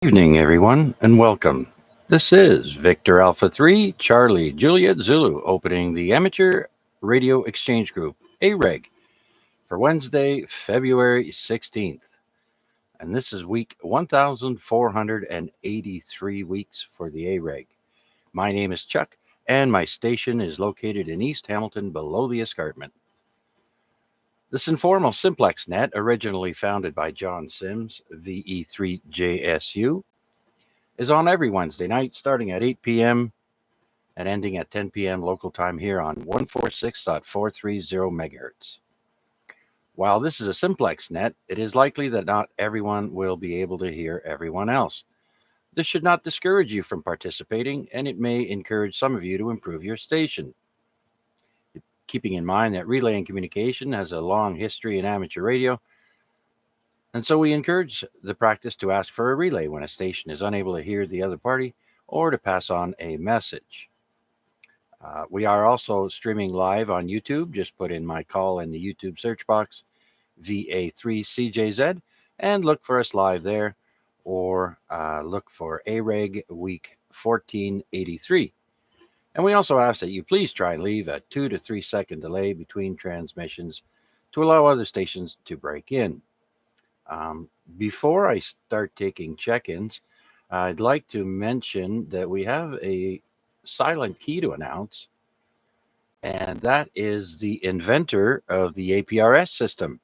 Evening, everyone, and welcome. This is Victor Alpha 3, Charlie Juliet Zulu, opening the Amateur Radio Exchange Group, AREG, for Wednesday, February 16th. And this is week 1483 weeks for the AREG. My name is Chuck, and my station is located in East Hamilton below the escarpment. This informal simplex net, originally founded by John Sims, VE3JSU, is on every Wednesday night starting at 8 p.m. and ending at 10 p.m. local time here on 146.430 megahertz. While this is a simplex net, it is likely that not everyone will be able to hear everyone else. This should not discourage you from participating, and it may encourage some of you to improve your station. Keeping in mind that relay and communication has a long history in amateur radio, and so we encourage the practice to ask for a relay when a station is unable to hear the other party or to pass on a message. We are also streaming live on YouTube. Just put in my call in the YouTube search box, VA3CJZ, and look for us live there, or look for AREG Week 1483. And we also ask that you please try and leave a 2 to 3 second delay between transmissions to allow other stations to break in. Before I start taking check-ins, I'd like to mention that we have a silent key to announce, and that is the inventor of the APRS system,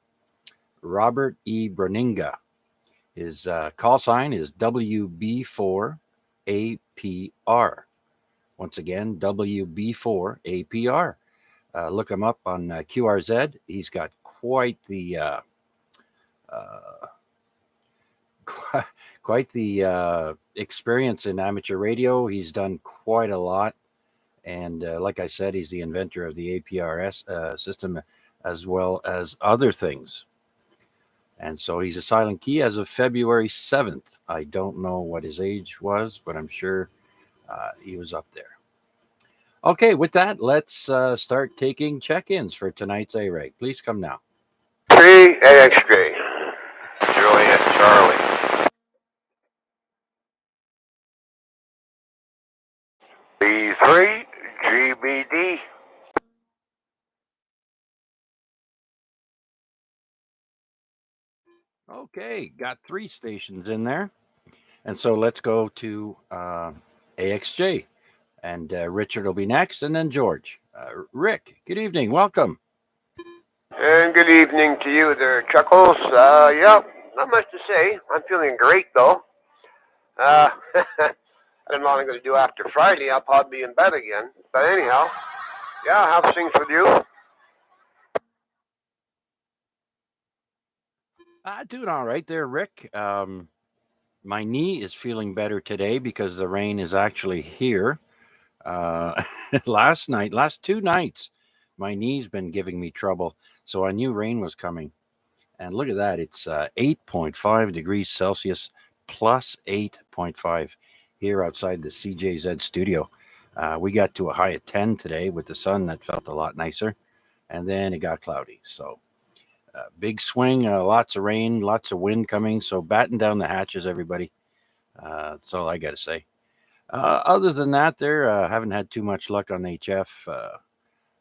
Robert E. Bruninga. His call sign is WB4APR. Once again, WB4APR. Look him up on QRZ. He's got quite the experience in amateur radio. He's done quite a lot. And like I said, he's the inventor of the APRS system as well as other things. And so he's a silent key as of February 7th. I don't know what his age was, but I'm sure he was up there. Okay, with that, let's start taking check-ins for tonight's AREG. Please come now. 3AXJ, Juliet Charlie. B3, GBD. Okay, got 3 stations in there. And so let's go to AXJ. And Richard will be next, and then George. Rick, good evening. Welcome. And good evening to you there, Chuckles. Yeah, not much to say. I'm feeling great, though. I don't know what I'm going to do after Friday. I'll probably be in bed again. But anyhow, yeah, how's things with you? Doing all right there, Rick. My knee is feeling better today because the rain is actually here. Last 2 nights, my knee's been giving me trouble. So I knew rain was coming. And look at that. It's 8.5 degrees Celsius plus 8.5 here outside the CJZ studio. We got to a high of 10 today with the sun. That felt a lot nicer. And then it got cloudy. So big swing, lots of rain, lots of wind coming. So batten down the hatches, everybody. That's all I got to say. Other than that, haven't had too much luck on HF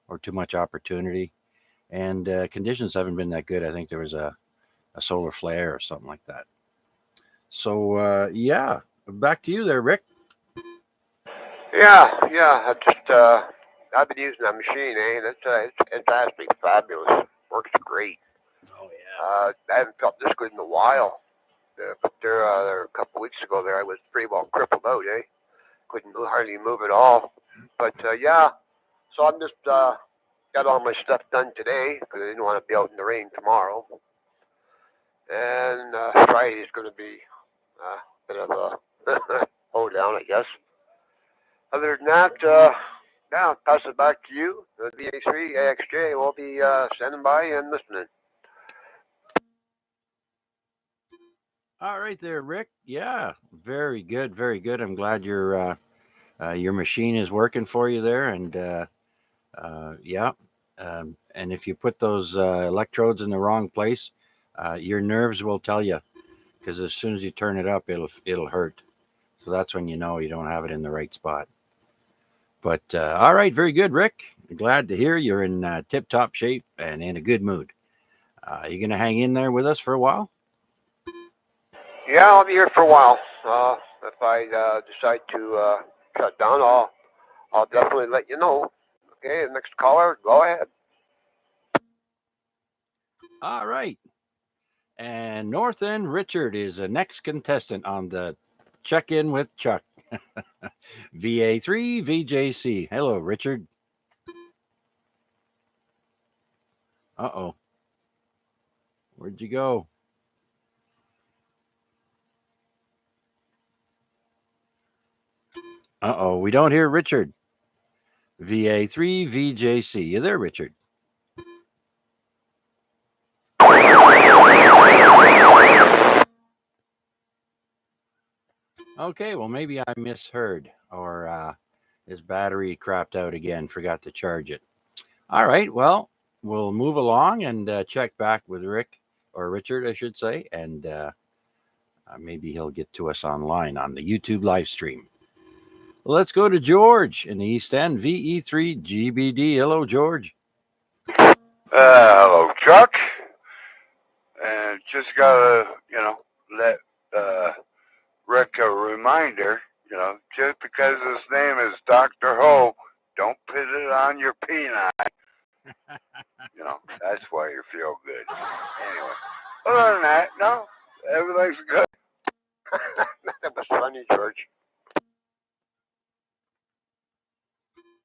or too much opportunity. And conditions haven't been that good. I think there was a solar flare or something like that. So, yeah, back to you there, Rick. Yeah, I've been using that machine, it's absolutely fabulous. Works great. Oh, yeah. I haven't felt this good in a while. But there a couple weeks ago I was pretty well crippled out, couldn't hardly move at all. But yeah, so I'm just got all my stuff done today because I didn't want to be out in the rain tomorrow. And Friday is going to be a bit of a hold down, I guess. Other than that, yeah, I'll pass it back to you. The VA3 AXJ will be standing by and listening. All right there, Rick. Yeah, very good, very good. I'm glad your machine is working for you there, and yeah. And if you put those electrodes in the wrong place, your nerves will tell you because as soon as you turn it up, it'll hurt. So that's when you know you don't have it in the right spot. But all right, very good, Rick. Glad to hear you're in tip-top shape and in a good mood. You gonna hang in there with us for a while? Yeah, I'll be here for a while. If I decide to shut down, I'll definitely let you know. Okay, next caller, go ahead. All right. And North End Richard is the next contestant on the Check In with Chuck. VA3 VJC. Hello, Richard. Uh oh. Where'd you go? Uh oh. We don't hear Richard. VA3 VJC. You there, Richard? Okay, well, maybe I misheard or his battery crapped out again, forgot to charge it. All right, well, we'll move along and check back with Rick or Richard, I should say, and maybe he'll get to us online on the YouTube live stream. Let's go to George in the East End, VE3 GBD. Hello, George. Hello, Chuck. And just gotta, let Rick a reminder, just because his name is Dr. Ho, don't put it on your peanut. That's why you feel good. Anyway, other than that, no, everything's good. That was funny, George.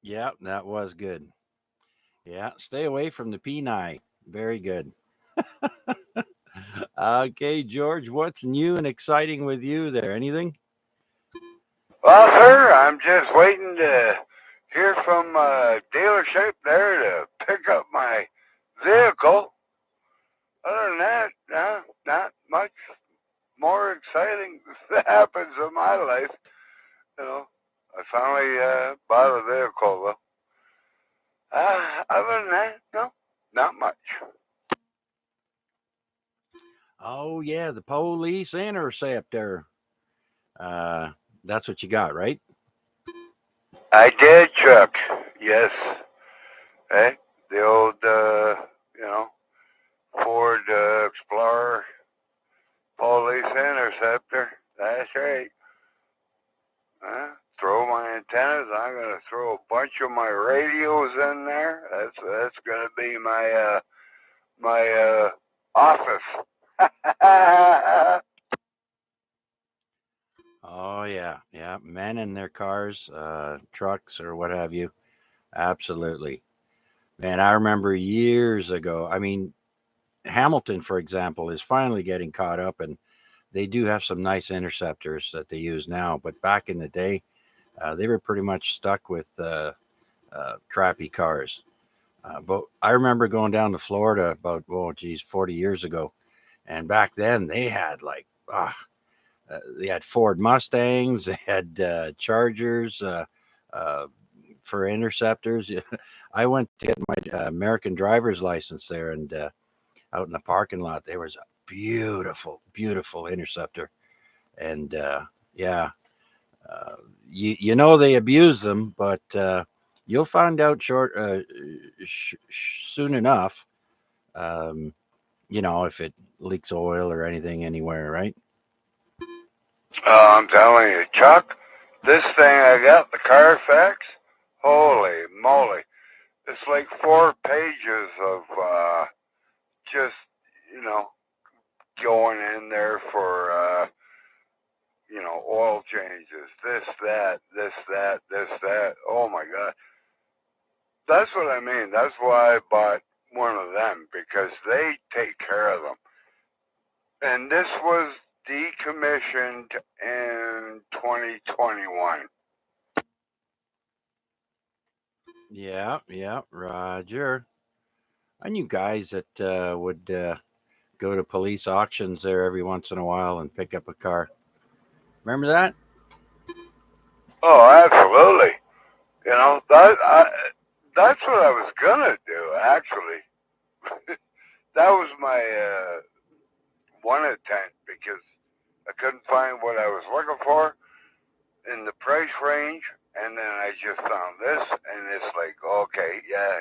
Yeah, that was good. Yeah, stay away from the P9. Very good. Okay, George, what's new and exciting with you there? Anything? Well, sir, I'm just waiting to hear from a dealership there to pick up my vehicle. Other than that, no, not much more exciting happens in my life. I finally bought a vehicle, though. Other than that, no, not much. Oh, yeah, the police interceptor. That's what you got, right? I did, Chuck. Yes. Hey, the old, Ford Explorer police interceptor. That's right. Throw my antennas. I'm gonna throw a bunch of my radios in there. That's gonna be my office. Oh, yeah, yeah. Men in their cars, trucks, or what have you. Absolutely. Man, I remember years ago. I mean, Hamilton, for example, is finally getting caught up, and they do have some nice interceptors that they use now. But back in the day, they were pretty much stuck with crappy cars. But I remember going down to Florida about, 40 years ago. And back then they had they had Ford Mustangs, they had Chargers uh, for interceptors. I went to get my American driver's license there, and out in the parking lot, there was a beautiful, beautiful interceptor. And yeah, they abuse them, but you'll find out soon enough. Um, if it leaks oil or anything anywhere, right? I'm telling you, Chuck, this thing I got, the Carfax, holy moly. It's like 4 pages of just, you know, going in there for, oil changes, this, that. Oh my God. That's what I mean. That's why I bought one of them, because they take care of them. And this was decommissioned in 2021. Yeah, Roger. I knew guys that would go to police auctions there every once in a while and pick up a car. Remember that? Oh, absolutely. That's what I was gonna do. Actually, that was my one intent, because I couldn't find what I was looking for in the price range, and then I just found this, and it's like, okay, yeah,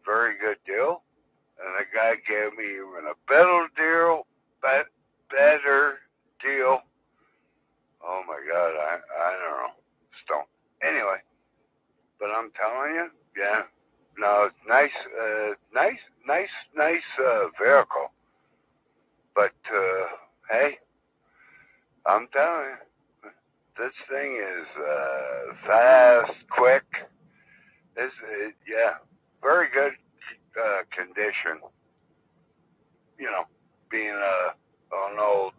very good deal. And the guy gave me even a better deal. Oh my God, I don't know, Stone. Anyway, but I'm telling you, yeah, no, nice vehicle. But hey, I'm telling you, this thing is fast, quick. Yeah, very good condition. You know, being an old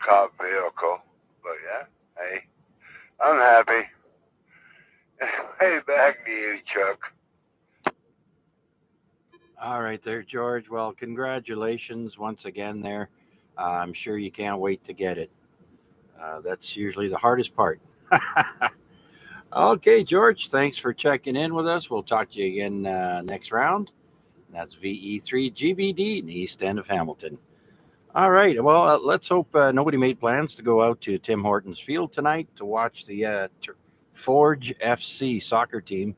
cop vehicle. But yeah, hey, I'm happy. Hey, back to you, Chuck. All right, there, George. Well, congratulations once again there. I'm sure you can't wait to get it. That's usually the hardest part. Okay, George, thanks for checking in with us. We'll talk to you again next round. That's VE3 GBD in the East End of Hamilton. All right. Well, let's hope nobody made plans to go out to Tim Hortons Field tonight to watch the Forge FC soccer team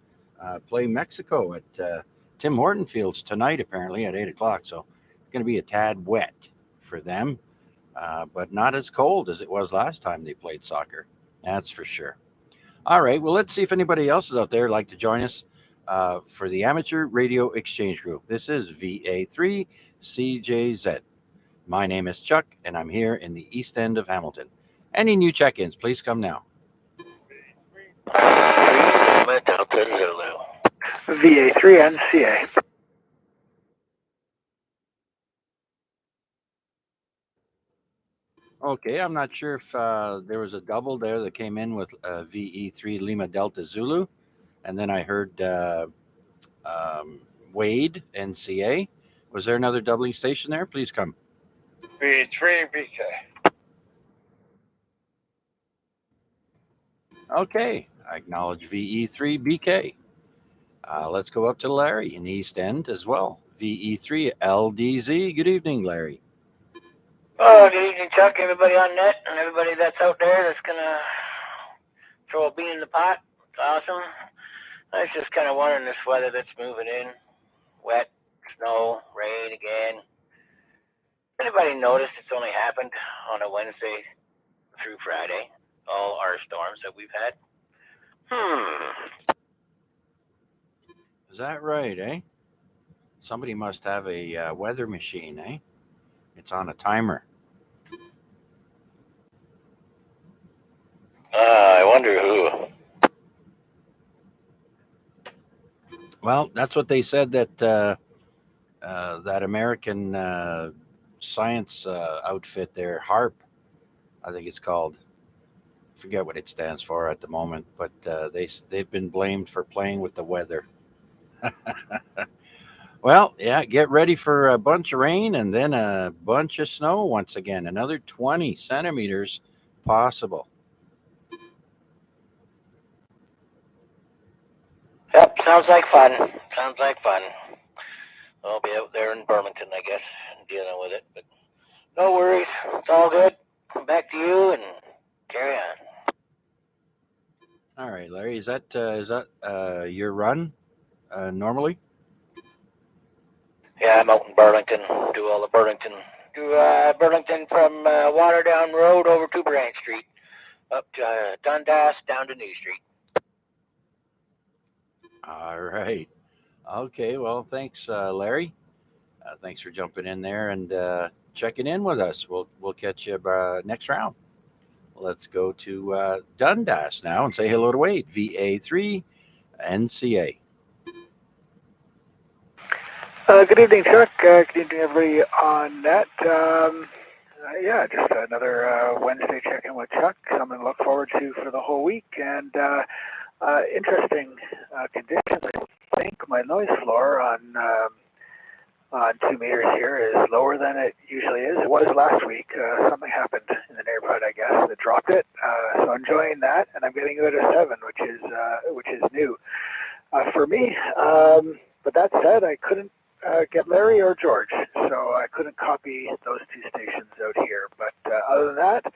play Mexico at Tim Horton Fields tonight, apparently at 8 o'clock. So it's going to be a tad wet for them, but not as cold as it was last time they played soccer. That's for sure. All right. Well, let's see if anybody else is out there like to join us for the Amateur Radio Exchange Group. This is VA3CJZ. My name is Chuck, and I'm here in the East End of Hamilton. Any new check-ins, please come now. VA3NCA. Okay, I'm not sure if there was a double there that came in with VE3 Lima Delta Zulu, and then I heard Wade NCA. Was there another doubling station there? Please come. V3BK. Okay, I acknowledge VE3BK. Let's go up to Larry in the East End as well. VE3LDZ. Good evening, Larry. Oh, good evening, Chuck. Everybody on net and everybody that's out there that's gonna throw a bean in the pot. It's awesome. I was just kind of wondering this weather that's moving in, wet, snow, rain again. Anybody notice it's only happened on a Wednesday through Friday? All our storms that we've had. Is that right, eh? Somebody must have a weather machine, eh? It's on a timer. I wonder who. Well, that's what they said that that American science outfit there, HARP, I think it's called. Forget what it stands for at the moment, but they've been blamed for playing with the weather. Well, yeah, get ready for a bunch of rain and then a bunch of snow once again. Another 20 centimeters possible. Yep, sounds like fun. Sounds like fun. I'll be out there in Burlington, I guess, dealing with it. But no worries. It's all good. Back to you and carry on. All right, Larry, is that your run normally? Yeah, I'm out in Burlington. Do all the Burlington. Do Burlington from Waterdown Road over to Branch Street, up to Dundas, down to New Street. All right. Okay. Well, thanks, Larry. Thanks for jumping in there and checking in with us. We'll catch you next round. Let's go to Dundas now and say hello to Wade. VA3 NCA. Good evening, Chuck. Good evening, everybody on net. Yeah, just another Wednesday check-in with Chuck. Something to look forward to for the whole week. And interesting conditions. I think my noise floor on 2 meters here is lower than it usually is. It was last week. Something happened in the neighborhood, I guess, that dropped it. So enjoying that, and I'm getting it at 7, which is new for me. But that said, I couldn't get Larry or George, so I couldn't copy those two stations out here. But other than that,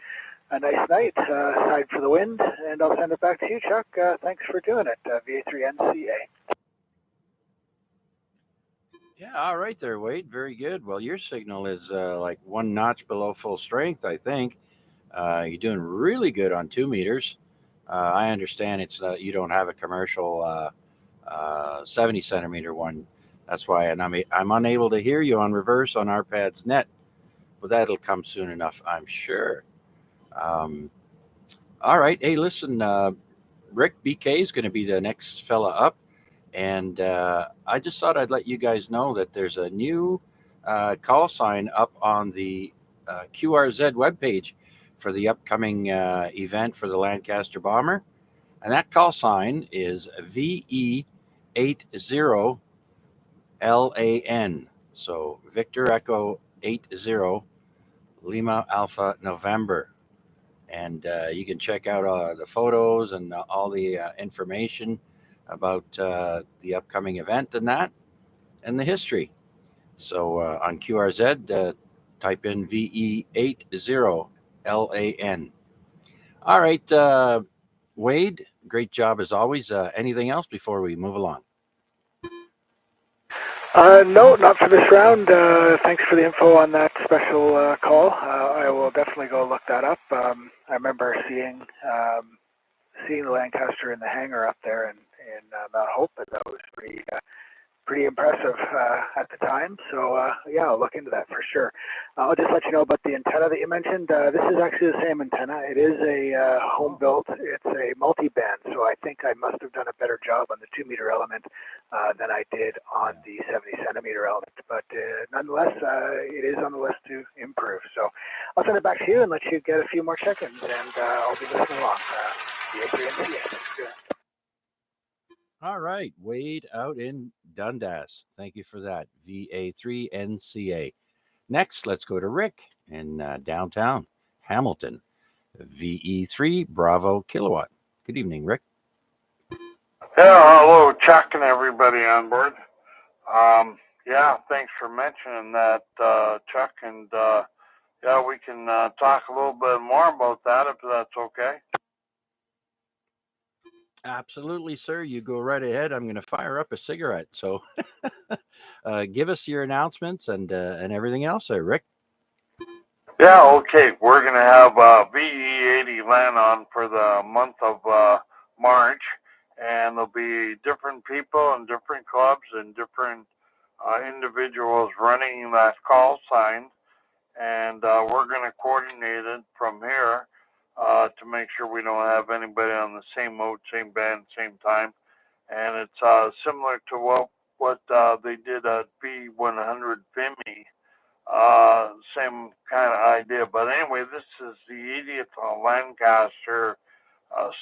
a nice night, aside for the wind, and I'll send it back to you, Chuck. Thanks for doing it, VA3NCA. Yeah, all right there, Wade. Very good. Well, your signal is like one notch below full strength, I think. You're doing really good on 2 meters. I understand it's you don't have a commercial 70 centimeter one. That's why, and I'm unable to hear you on reverse on RPAD's net, but that'll come soon enough, I'm sure. Um, all right. Hey, listen, Rick BK is going to be the next fella up. And I just thought I'd let you guys know that there's a new call sign up on the QRZ webpage for the upcoming event for the Lancaster Bomber. And that call sign is VE80LAN. So Victor Echo 80 Lima Alpha November. And you can check out the photos and all the information about the upcoming event and that and the history. So on QRZ, type in VE80LAN. All right, Wade, great job as always. Anything else before we move along? No, not for this round. Thanks for the info on that special call. I will definitely go look that up. I remember seeing the Lancaster in the hangar up there in Mount Hope, and that was pretty impressive at the time. So yeah, I'll look into that for sure. I'll just let you know about the antenna that you mentioned. This is actually the same antenna. It is a home built. It's a multi-band. So I think I must have done a better job on the 2-meter element than I did on the 70 centimeter element. But nonetheless, it is on the list to improve. So I'll send it back to you and let you get a few more check-ins, and I'll be listening along. All right, Wade out in Dundas. Thank you for that. VA3NCA. Next, let's go to Rick in downtown Hamilton. VE3 Bravo Kilowatt. Good evening, Rick. Yeah, hello, Chuck and everybody on board. Yeah, thanks for mentioning that, Chuck, and yeah, we can talk a little bit more about that if that's okay. Absolutely, sir. You go right ahead. I'm going to fire up a cigarette. So give us your announcements and everything else there, Rick. Yeah, okay. We're going to have VE80 land on for the month of March, and there'll be different people and different clubs and different individuals running that call sign, and we're going to coordinate it from here to make sure we don't have anybody on the same mode, same band, same time. And it's similar to what they did at B100 Vimy. Same kind of idea. But anyway, this is the 80th Lancaster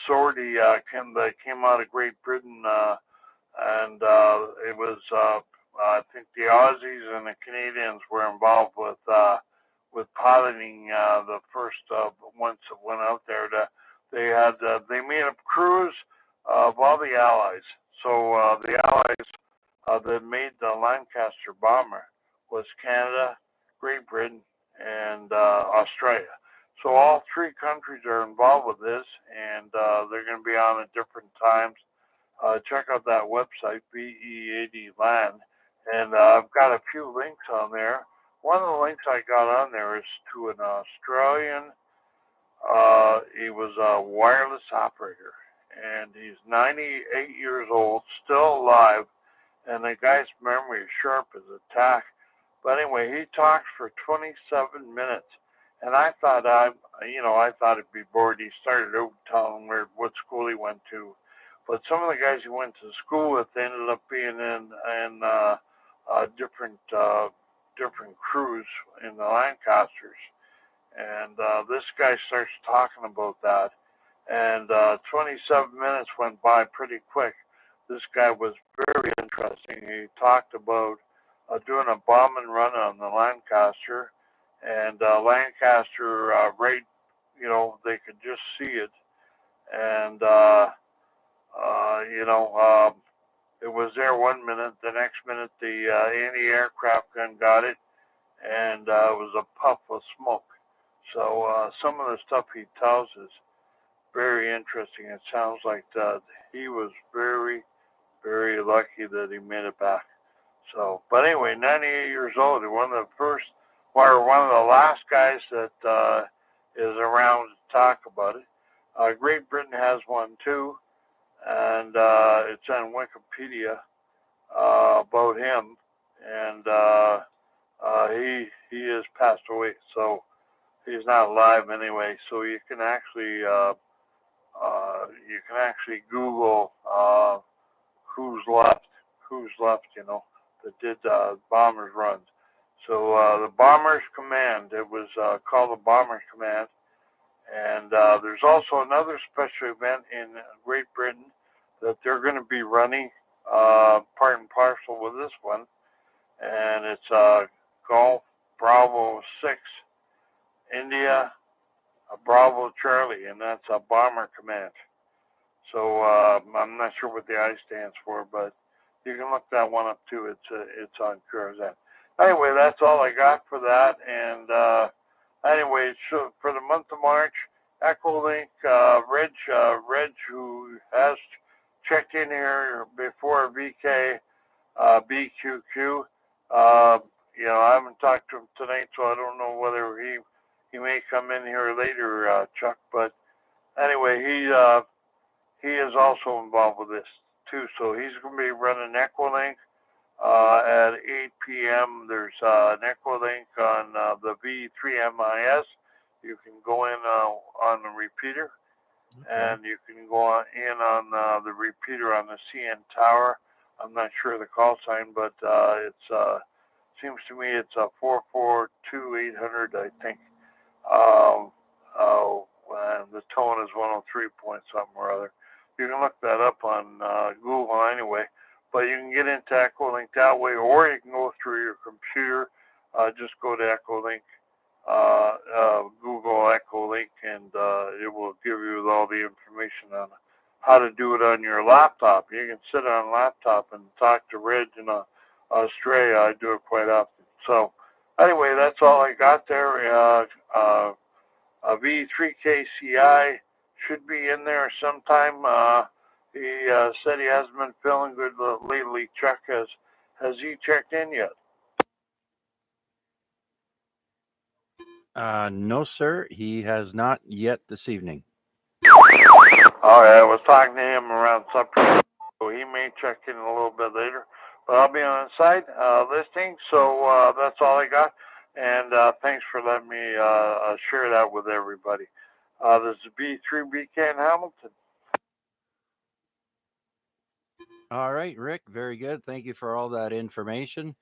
sortie that came out of Great Britain, and it was I think the Aussies and the Canadians were involved with piloting the first ones that went out there. They made a cruise of all the Allies. So the Allies that made the Lancaster bomber was Canada, Great Britain, and Australia. So all three countries are involved with this, and they're going to be on at different times. Check out that website, VE80 Land, and I've got a few links on there. One of the links I got on there is to an Australian. He was a wireless operator, and he's 98 years old, still alive, and the guy's memory is sharp as a tack. But anyway, he talked for 27 minutes, and I thought I thought he'd be bored. He started out telling what school he went to, but some of the guys he went to school with ended up being in different crews in the Lancasters. And this guy starts talking about that, and 27 minutes went by pretty quick. This guy was very interesting. He talked about doing a bomb and run on the Lancaster, and Lancaster right, they could just see it, and It was there 1 minute. The next minute, the anti-aircraft gun got it, and it was a puff of smoke. So some of the stuff he tells is very interesting. It sounds like he was very, very lucky that he made it back. So, but anyway, 98 years old. One of the first, or one of the last guys that is around to talk about it. Great Britain has one too, and it's on Wikipedia about him, and he has passed away, so he's not alive anyway. So you can actually Google who's left, that did Bombers runs. So the Bombers Command, it was called the Bombers Command, and there's also another special event in Great Britain that they're going to be running part and parcel with this one, and it's Golf Bravo 6 India Bravo Charlie, and that's a Bomber Command. So I'm not sure what the I stands for, but you can look that one up too. It's on Curzan. Anyway, that's all I got for that. And anyway, so for the month of March, Echolink, Reg, who has checked in here before VK, BQQ. I haven't talked to him tonight, so I don't know whether he may come in here later, Chuck. But anyway, he is also involved with this too. So he's going to be running Echolink at 8 p.m. There's an Echolink on the V3MIS. You can go in on the repeater, and you can go in on the repeater on the CN tower. I'm not sure of the call sign, but it's seems to me it's a 442800, I think. And the tone is 103 point something or other. You can look that up on Google anyway. But you can get into Echolink that way, or you can go through your computer. Just go to Echolink, Google Echolink, and it will give you all the information on how to do it on your laptop. You can sit on a laptop and talk to Reg in Australia. I do it quite often. So anyway, that's all I got there. V3KCI should be in there sometime. He said he hasn't been feeling good lately. Chuck, has he checked in yet? No, sir. He has not yet this evening. All right, I was talking to him around supper, so he may check in a little bit later. But I'll be on the side listening, so that's all I got. And thanks for letting me share that with everybody. This is B3BK in Hamilton. All right, Rick. Very good. Thank you for all that information.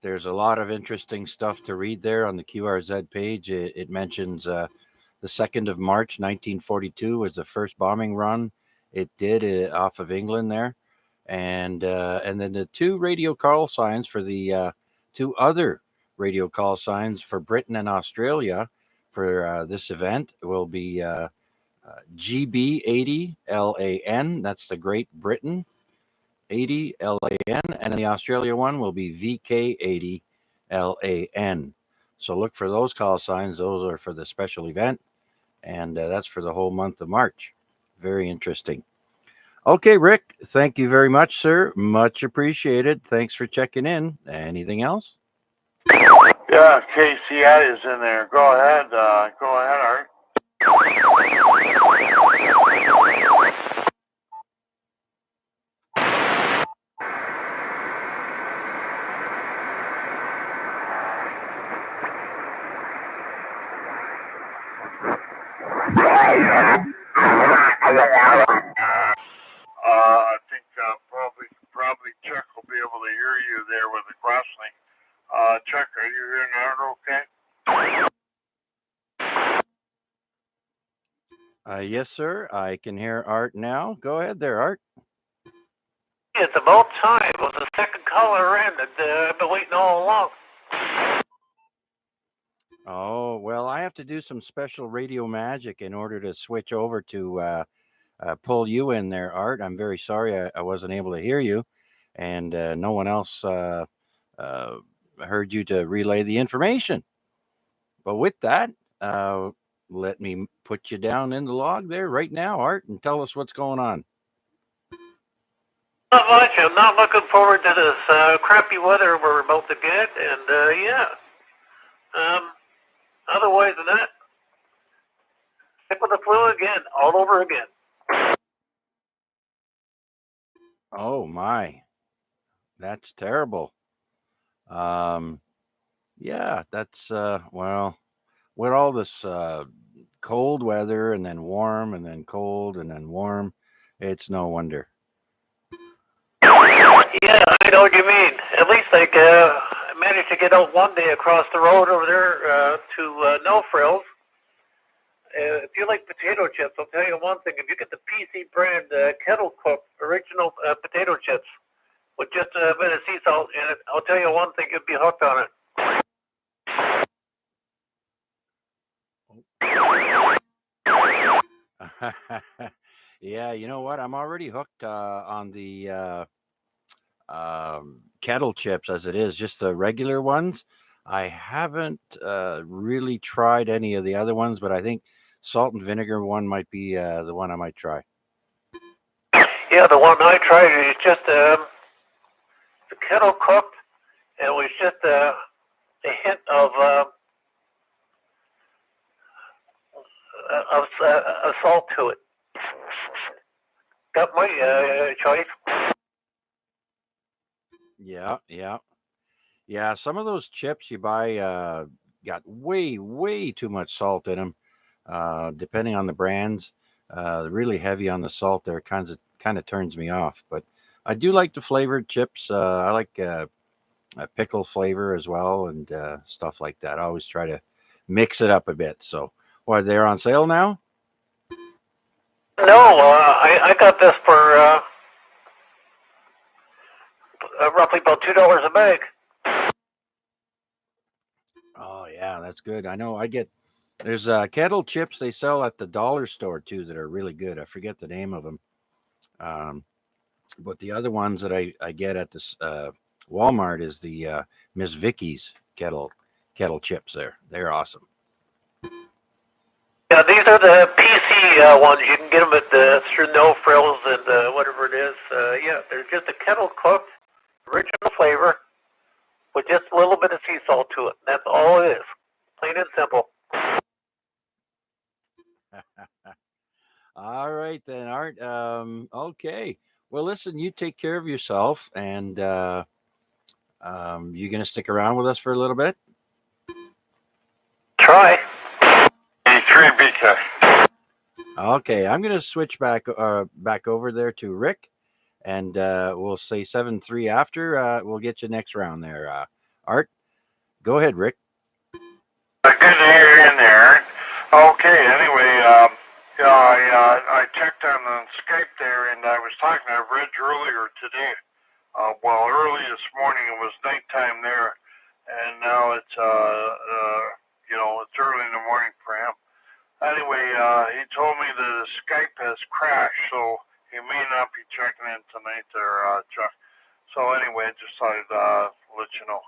There's a lot of interesting stuff to read there on the QRZ page. It mentions the 2nd of March, 1942 was the first bombing run it did off of England there. And then the two radio call signs for the two other radio call signs for Britain and Australia for this event will be GB80 LAN. That's the Great Britain 80 LAN, and then the Australia one will be VK80 LAN. So look for those call signs. Those are for the special event, and that's for the whole month of March. Very interesting. Okay, Rick, thank you very much, sir. Much appreciated. Thanks for checking in. Anything else? Yeah, KCI is in there. Go ahead, Art. I think probably Chuck will be able to hear you there with the crosslink. Chuck, are you hearing Art okay? Yes, sir. I can hear Art now. Go ahead there, Art. It's about time. It was the second caller in, and I've been waiting all along. Oh, well, I have to do some special radio magic in order to switch over to pull you in there, Art. I'm very sorry I wasn't able to hear you. and no one else heard you to relay the information. But with that, uh, let me put you down in the log there right now, Art, and tell us what's going on. Not much. I'm not looking forward to this crappy weather we're about to get, and yeah. Otherwise than that, sick with the flu again, all over again. Oh my, that's terrible. Um, yeah, that's well, with all this cold weather and then warm and then cold and then warm, it's no wonder. Yeah, I know what you mean. At least I managed to get out one day across the road over there to No Frills. If you like potato chips, I'll tell you one thing. If you get the PC brand kettle cooked original potato chips with just a bit of sea salt in it, I'll tell you one thing, you'd be hooked on it. Yeah, you know what? I'm already hooked on the kettle chips as it is, just the regular ones. I haven't really tried any of the other ones, but I think salt and vinegar one might be the one I might try. Yeah, the one I tried is just the kettle cooked, and it was just a hint of salt to it. Got my choice. Yeah, yeah, yeah. Some of those chips you buy got way too much salt in them. Depending on the brands, really heavy on the salt there kind of turns me off. But I do like the flavored chips. I like a pickle flavor as well and stuff like that. I always try to mix it up a bit. So, what, they're on sale now? No, I got this for roughly about $2 a bag. Oh yeah, that's good. I know. There's kettle chips they sell at the dollar store too that are really good. I forget the name of them. Um, but the other ones that I get at this Walmart is the Miss Vicky's kettle chips. They're awesome. Yeah, these are the PC ones. You can get them at through No Frills and whatever it is. Yeah, they're just a kettle cooked, original flavor with just a little bit of sea salt to it. That's all it is. Plain and simple. All right then, Art. Okay. Well, listen, you take care of yourself, and you gonna stick around with us for a little bit? Try. A3 BK. Okay, I'm gonna switch back over there to Rick, and we'll say 7-3 after. We'll get you next round there. Art, go ahead, Rick. Good to hear you in there. Okay, anyway, I checked on the Skype there, and I was talking to Reg earlier today. Well, early this morning it was nighttime there, and now it's it's early in the morning for him. Anyway, he told me that his Skype has crashed, so he may not be checking in tonight there, Chuck. So anyway, I just thought I'd let you know.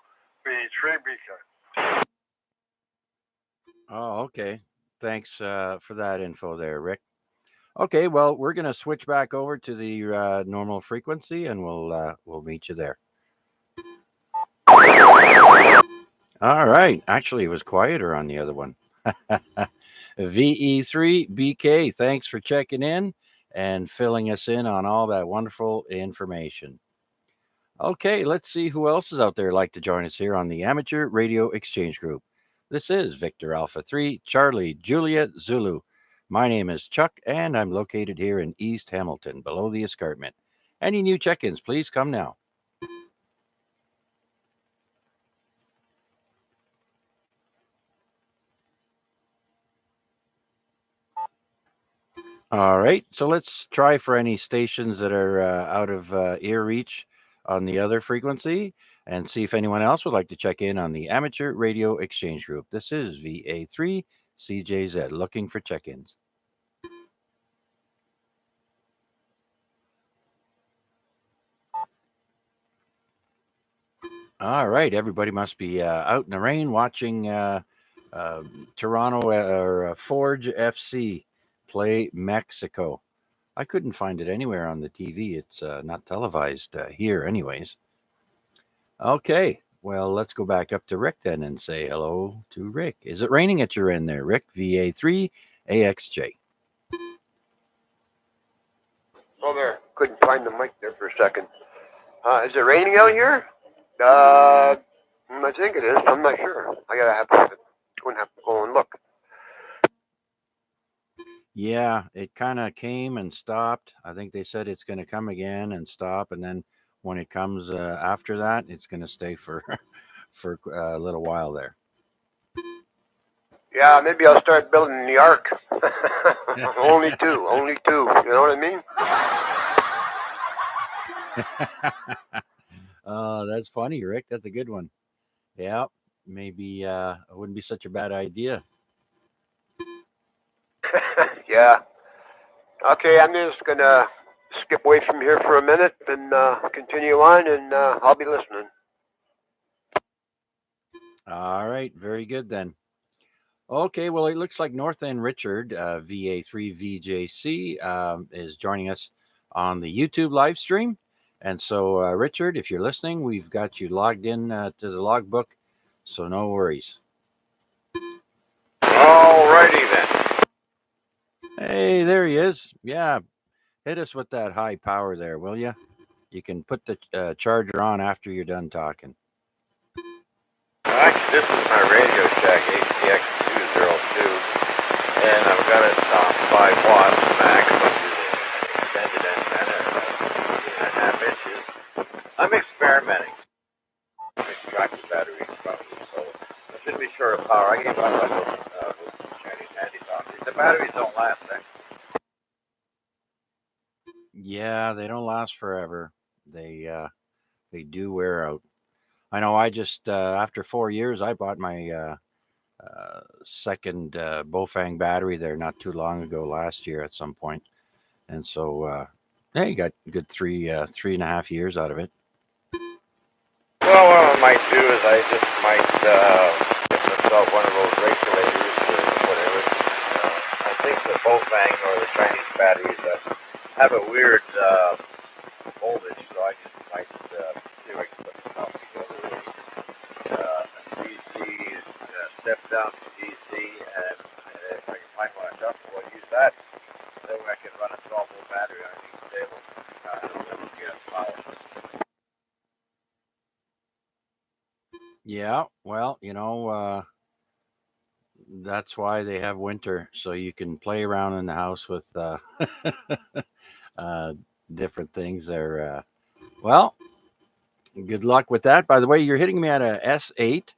B3 BK. Oh, okay. Thanks for that info there, Rick. Okay, well, we're gonna switch back over to the normal frequency, and we'll meet you there. All right. Actually, it was quieter on the other one. VE3BK, thanks for checking in and filling us in on all that wonderful information. Okay, let's see who else is out there like to join us here on the Amateur Radio Exchange Group. This is Victor Alpha 3, Charlie Juliet Zulu. My name is Chuck, and I'm located here in East Hamilton, below the escarpment. Any new check ins, please come now. All right, so let's try for any stations that are out of ear reach on the other frequency and see if anyone else would like to check in on the Amateur Radio Exchange Group. This is VA3CJZ looking for check ins. All right, everybody must be out in the rain watching Toronto or Forge FC play Mexico. I couldn't find it anywhere on the TV. It's not televised here, anyways. Okay, well, let's go back up to Rick then and say hello to Rick. Is it raining at your end there, Rick? VA3 AXJ. Oh, there. Couldn't find the mic there for a second. Is it raining out here? I think it is. I'm not sure. Gonna have to go and look. Yeah, it kind of came and stopped. I think they said it's going to come again and stop, and then when it comes after that, it's going to stay for for a little while there. Yeah, maybe I'll start building the ark. Only two. You know what I mean? That's funny, Rick. That's a good one. Yeah, maybe it wouldn't be such a bad idea. Yeah. Okay, I'm just gonna skip away from here for a minute and continue on, and I'll be listening. All right, very good then. Okay, well, it looks like North End Richard, VA3VJC, is joining us on the YouTube live stream. And so, Richard, if you're listening, we've got you logged in to the logbook, so no worries. All righty then. Hey, there he is. Yeah, hit us with that high power there, will you? You can put the charger on after you're done talking. Actually, this is my Radio Shack HTX 202, and I've got it on 5 watts max, which is an extended antenna, 3.5 inches. I'm experimenting with extracted batteries probably, so I should be short of power. I gave up on those Chinese handy talkies. The batteries don't last, eh? Yeah, they don't last forever. They do wear out. I know. I just after 4 years, I bought my second Bofang battery there not too long ago, last year at some point, and so yeah, you got a good 3.5 years out of it. Well, what I might do is I just might get myself one of those regulators or whatever. I think the Bofang or the Chinese batteries have a weird voltage, so I just might see if I can put myself together a DC, step down to DC, and if I can find one adjustable, I'll use that. That way I can run a 12-volt battery on each table. Get power. Yeah, well, that's why they have winter, so you can play around in the house with uh, different things. There, well, good luck with that. By the way, you're hitting me at a S8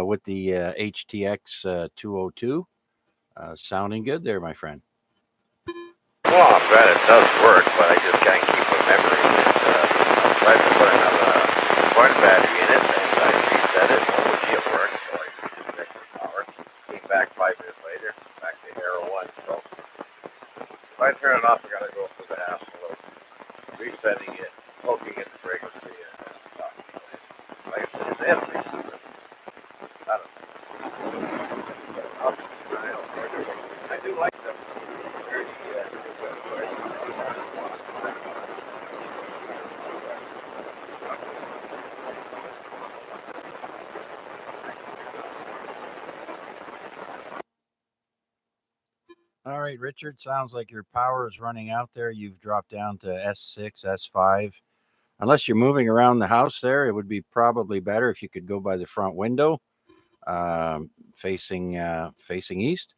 with the HTX 202. Sounding good there, my friend. Well, I'm glad it does work, but I just can't keep a memory. I tried to put another one battery in it, and I reset it, and it worked, so I just checked the power. Came back 5 minutes later, back to Arrow 1, so if I turn it off, I gotta go through the hassle of resetting it, poking it in the frequency, and stopping it. Like I said, it's empty. I don't know. I do like them. All right, Richard, sounds like your power is running out there. You've dropped down to S6, S5. Unless you're moving around the house there, it would be probably better if you could go by the front window facing east,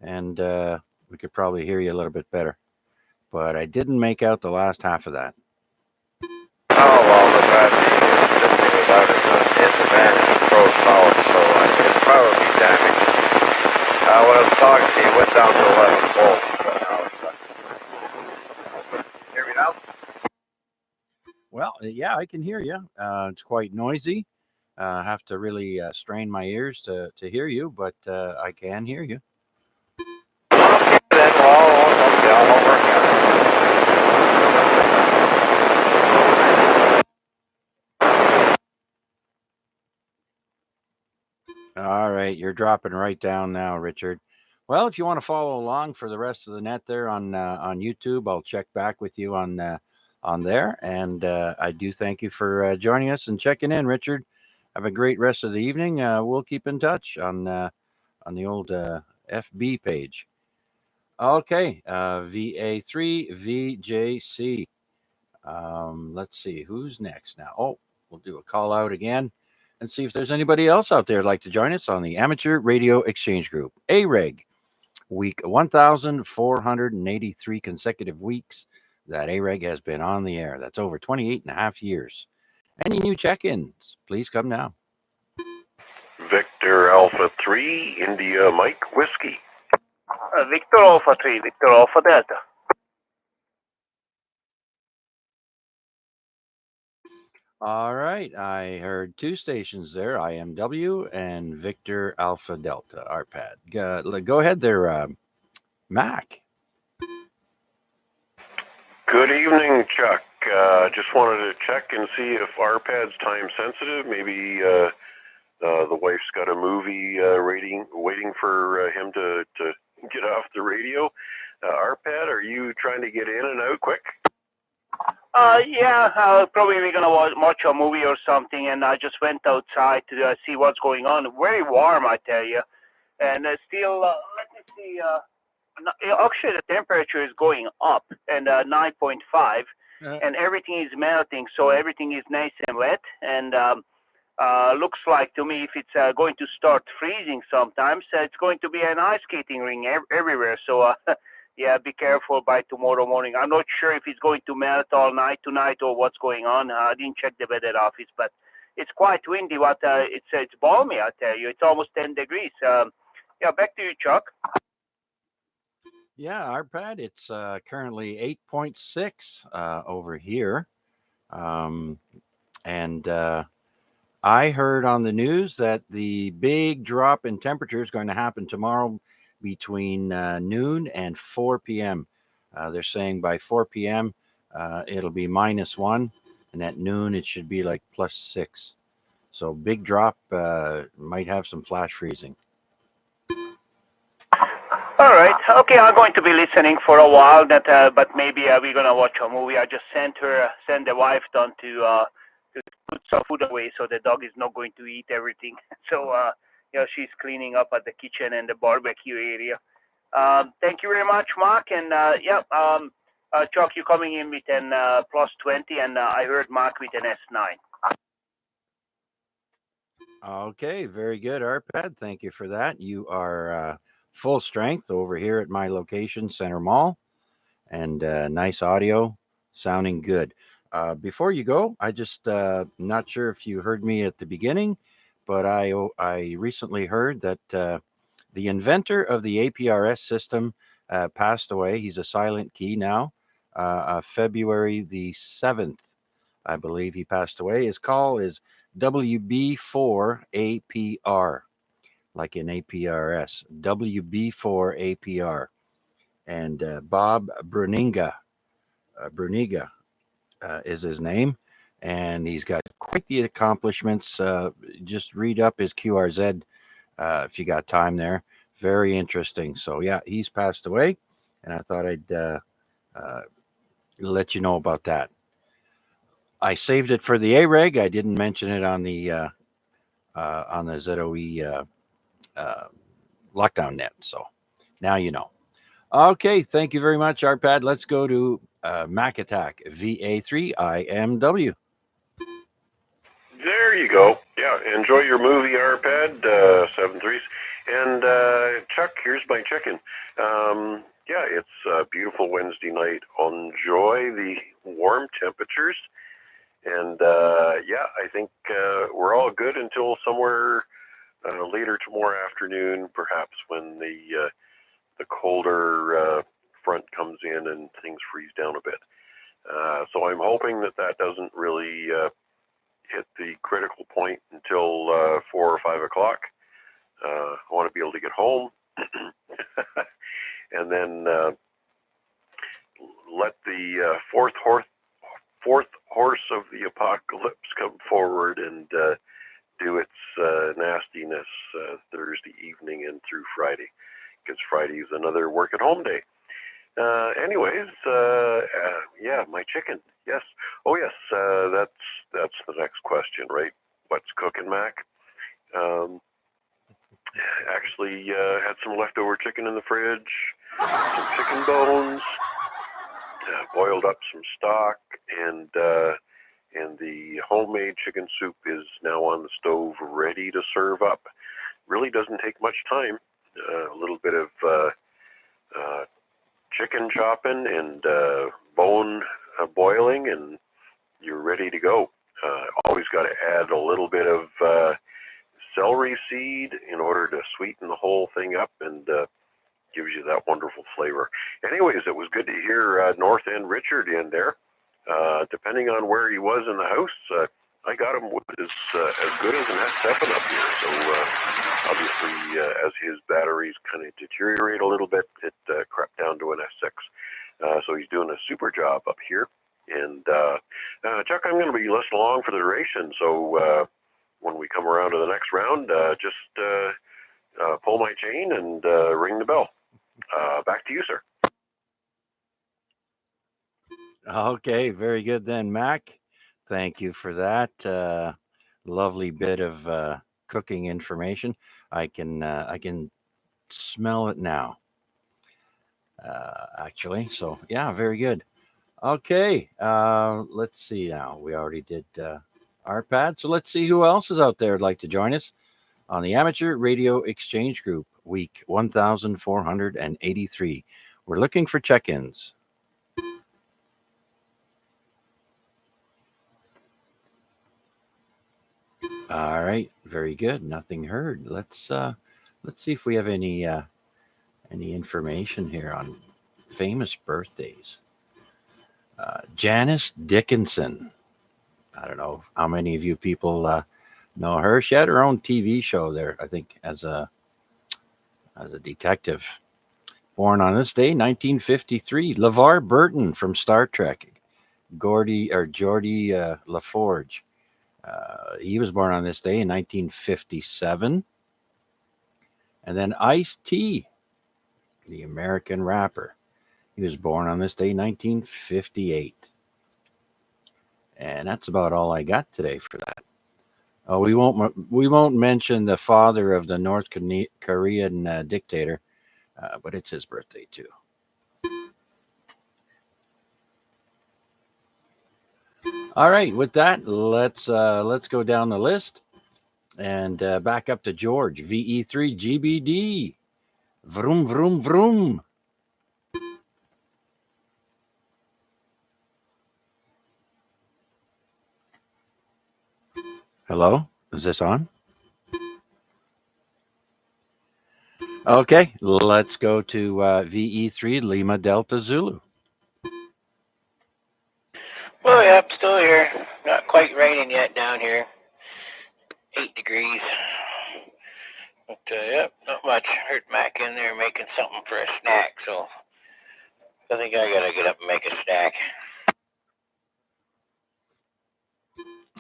and we could probably hear you a little bit better. But I didn't make out the last half of that. Oh, well, the battery is simply without its advantage of pro solid, so it's probably damaged. When I was talking to you, it went down to 11 volts, but now it's hear me now? Well, yeah, I can hear you. It's quite noisy. I have to really strain my ears to hear you, but I can hear you. Okay, then, well, okay, I'll work on it. All right, you're dropping right down now, Richard. Well, if you want to follow along for the rest of the net there on YouTube, I'll check back with you on there. And I do thank you for joining us and checking in, Richard. Have a great rest of the evening. We'll keep in touch on the old FB page. Okay, VA3VJC. Let's see who's next now. Oh, we'll do a call out again and see if there's anybody else out there who'd like to join us on the Amateur Radio Exchange Group. AREG, week 1,483 consecutive weeks that AREG has been on the air. That's over 28 and a half years. Any new check-ins, please come now. Victor Alpha 3, India Mike Whiskey. Victor Alpha 3, Victor Alpha Delta. All right, I heard two stations there, IMW and Victor Alpha Delta, RPAD. Go ahead there, Mac. Good evening, Chuck. Just wanted to check and see if RPAD's time sensitive. Maybe the wife's got a movie waiting for him to get off the radio. RPAD, are you trying to get in and out quick? Yeah, probably we're gonna watch a movie or something, and I just went outside to see what's going on. Very warm, I tell you, and still, let me see. Actually, the temperature is going up, and 9.5, and everything is melting, so everything is nice and wet, and looks like to me if it's going to start freezing sometimes, it's going to be an ice skating ring everywhere. So. Yeah, be careful by tomorrow morning. I'm not sure if it's going to melt all night tonight or what's going on. I didn't check the weather office, but it's quite windy. But it's balmy, I tell you. It's almost 10 degrees. Yeah, back to you, Chuck. Yeah, RPAD, it's currently 8.6 over here. And I heard on the news that the big drop in temperature is going to happen tomorrow between noon and 4 p.m. They're saying by 4 p.m. It'll be -1, and at noon it should be like +6. So big drop, might have some flash freezing. All right. Okay, I'm going to be listening for a while. But maybe we're gonna watch a movie. I just sent the wife down to put some food away, so the dog is not going to eat everything. So she's cleaning up at the kitchen and the barbecue area. Thank you very much, Mark. And Chuck, you're coming in with an +20, and I heard Mark with an S9. Okay, very good, RPAD. Thank you for that. You are full strength over here at my location, Center Mall, and nice audio, sounding good. Before you go, I just not sure if you heard me at the beginning, but I recently heard that the inventor of the APRS system passed away. He's a silent key now. February the 7th, I believe he passed away. His call is WB4APR, like in APRS, WB4APR. And Bob Bruniga is his name. And he's got quite the accomplishments. Just read up his QRZ if you got time there. Very interesting. So, yeah, he's passed away. And I thought I'd let you know about that. I saved it for the AREG. I didn't mention it on the ZOE lockdown net. So now you know. Okay, thank you very much, RPAD. Let's go to Mac Attack VA3IMW. There you go. Yeah, enjoy your movie, RPAD, 7-3s. And Chuck, here's my chicken. Yeah, it's a beautiful Wednesday night. Enjoy the warm temperatures. And yeah, I think we're all good until somewhere later tomorrow afternoon, perhaps when the colder front comes in and things freeze down a bit. So I'm hoping that doesn't really hit the critical point until 4 or 5 o'clock. I want to be able to get home and then let the fourth horse of the apocalypse come forward and do its nastiness Thursday evening and through Friday, because Friday is another work at home day. Anyways, yeah, my chicken. Yes. Oh, yes. That's the next question, right? What's cooking, Mac? Actually, had some leftover chicken in the fridge, some chicken bones, boiled up some stock, and the homemade chicken soup is now on the stove, ready to serve up. Really doesn't take much time. A little bit of chicken chopping and bone boiling, and you're ready to go. Always got to add a little bit of celery seed in order to sweeten the whole thing up, and gives you that wonderful flavor. Anyways, it was good to hear North End Richard in there. Depending on where he was in the house, I got him with as good as an S7 up here. So obviously, as his batteries kind of deteriorate a little bit, it crept down to an S6. So he's doing a super job up here. And Chuck, I'm going to be listening along for the duration. So when we come around to the next round, just pull my chain and ring the bell. Back to you, sir. Okay, very good then, Mac. Thank you for that lovely bit of cooking information. I can smell it now. Actually, so yeah, very good. Okay, let's see now. We already did RPAD, so let's see who else is out there would like to join us on the Amateur Radio Exchange Group, week 1483. We're looking for check-ins. All right, very good. Nothing heard. Let's see if we have any information here on famous birthdays. Janice Dickinson. I don't know how many of you people know her. She had her own TV show there, I think, as a detective. Born on this day, 1953. LeVar Burton from Star Trek. Geordie LaForge. He was born on this day in 1957. And then Ice-T, the American rapper. He was born on this day, 1958. And that's about all I got today for that. Oh, we won't mention the father of the North Korean dictator, but it's his birthday too. All right, with that, let's go down the list and back up to George. VE3 GBD. Vroom vroom vroom. Hello, is this on? Okay, let's go to VE3 Lima Delta Zulu. Well, yep, still here. Not quite raining yet down here. 8 degrees. But, yep, not much. Heard Mac in there making something for a snack, so I think I gotta get up and make a snack.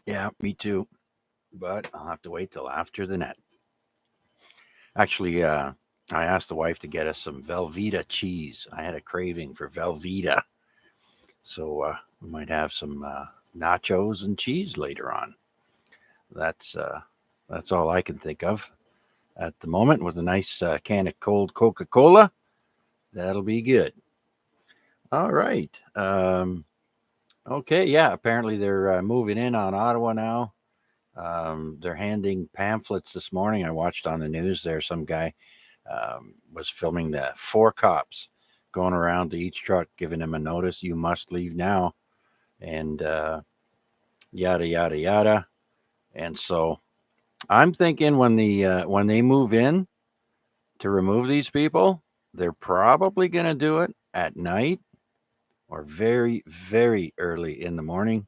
Yeah, me too. But I'll have to wait till after the net. Actually, I asked the wife to get us some Velveeta cheese. I had a craving for Velveeta. So we might have some nachos and cheese later on. That's all I can think of at the moment, with a nice can of cold Coca-Cola. That'll be good. All right. Okay. Yeah. Apparently they're moving in on Ottawa now. They're handing pamphlets this morning. I watched on the news there. Some guy was filming the 4 cops going around to each truck, giving them a notice. You must leave now. And yada, yada, yada. And so I'm thinking when they move in to remove these people, they're probably going to do it at night or very, very early in the morning.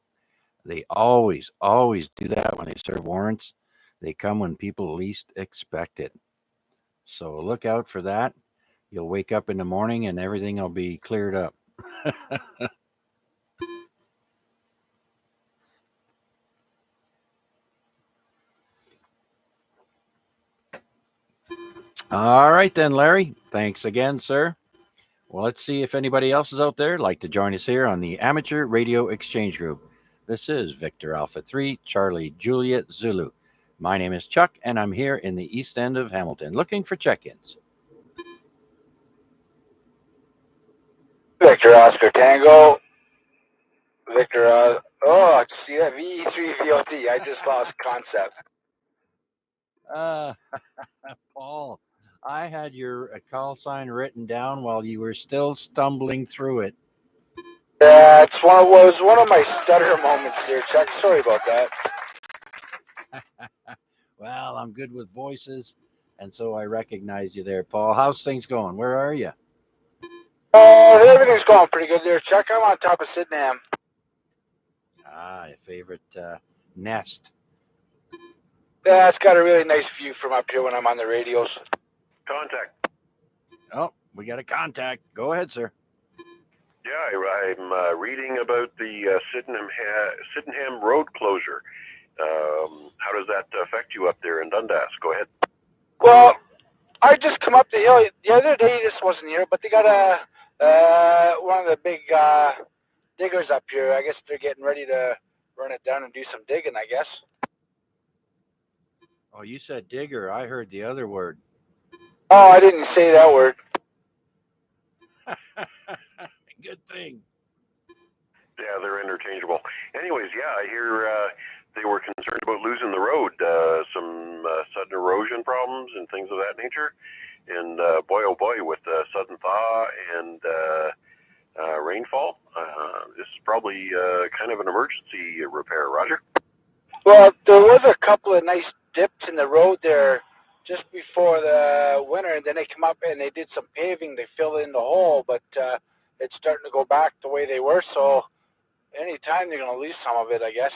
They always do that when they serve warrants. They come when people least expect it. So look out for that. You'll wake up in the morning and everything will be cleared up. All right then, Larry. Thanks again, sir. Well, let's see if anybody else is out there like to join us here on the Amateur Radio Exchange Group. This is Victor Alpha 3, Charlie Juliet Zulu. My name is Chuck, and I'm here in the east end of Hamilton looking for check-ins. Victor Oscar Tango. Victor, oh, see that VE3 VOT. I just lost concept. Paul, I had your call sign written down while you were still stumbling through it. Yeah, was one of my stutter moments here, Chuck. Sorry about that. Well, I'm good with voices, and so I recognize you there, Paul. How's things going? Where are you? Everything's going pretty good there, Chuck. I'm on top of Sydenham. Your favorite nest. Yeah, it's got a really nice view from up here when I'm on the radios. Contact. Oh, we got a contact. Go ahead, sir. Yeah, I'm reading about the Sydenham Road closure. How does that affect you up there in Dundas? Go ahead. Well, I just come up the hill. The other day, this wasn't here, but they got one of the big diggers up here. I guess they're getting ready to run it down and do some digging, I guess. Oh, you said digger. I heard the other word. Oh, I didn't say that word. Good thing. Yeah, they're interchangeable. Anyways, yeah, I hear they were concerned about losing the road, some sudden erosion problems and things of that nature. And boy, oh boy, with sudden thaw and rainfall, this is probably kind of an emergency repair. Roger? Well, there was a couple of nice dips in the road there just before the winter, and then they come up and they did some paving. They filled in the hole, but it's starting to go back the way they were, so anytime they're going to lose some of it, I guess.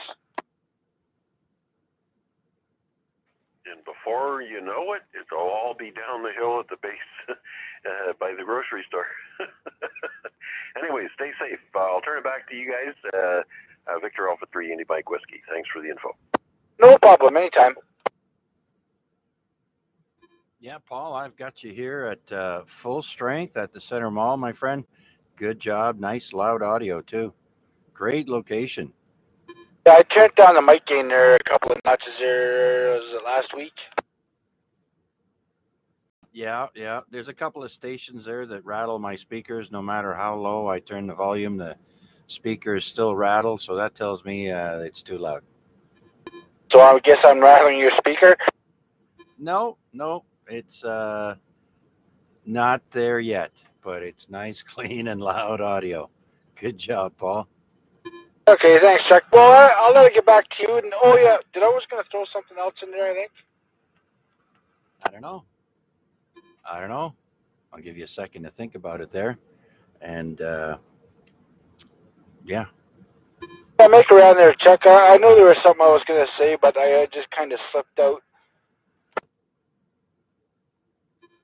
And before you know it, it'll all be down the hill at the base by the grocery store. Anyways, stay safe. I'll turn it back to you guys. Victor Alpha 3, Indy Bike Whiskey. Thanks for the info. No problem, anytime. Yeah, Paul, I've got you here at full strength at the Center Mall, my friend. Good job. Nice loud audio, too. Great location. Yeah, I turned down the mic gain there a couple of notches there, was it last week? Yeah. There's a couple of stations there that rattle my speakers. No matter how low I turn the volume, the speakers still rattle. So that tells me it's too loud. So I guess I'm rattling your speaker? No, it's not there yet, but it's nice, clean, and loud audio. Good job, Paul. Okay, thanks, Chuck. Well, I'll let it get back to you. And oh yeah, I was going to throw something else in there, I think. I don't know. I'll give you a second to think about it there. And yeah. Yeah, make around there, Chuck. I know there was something I was going to say, but I just kind of slipped out.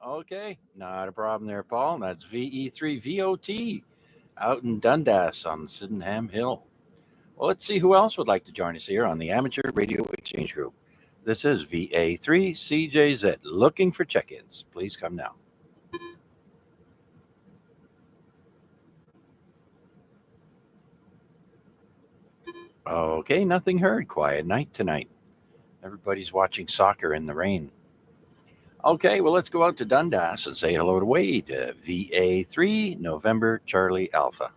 Okay, not a problem there, Paul. That's VE3VOT out in Dundas on Sydenham Hill. Well, let's see who else would like to join us here on the Amateur Radio Exchange Group. This is VA3CJZ looking for check-ins. Please come now. Okay, nothing heard. Quiet night tonight. Everybody's watching soccer in the rain. Okay, well, let's go out to Dundas and say hello to Wade. VA3 November Charlie Alpha.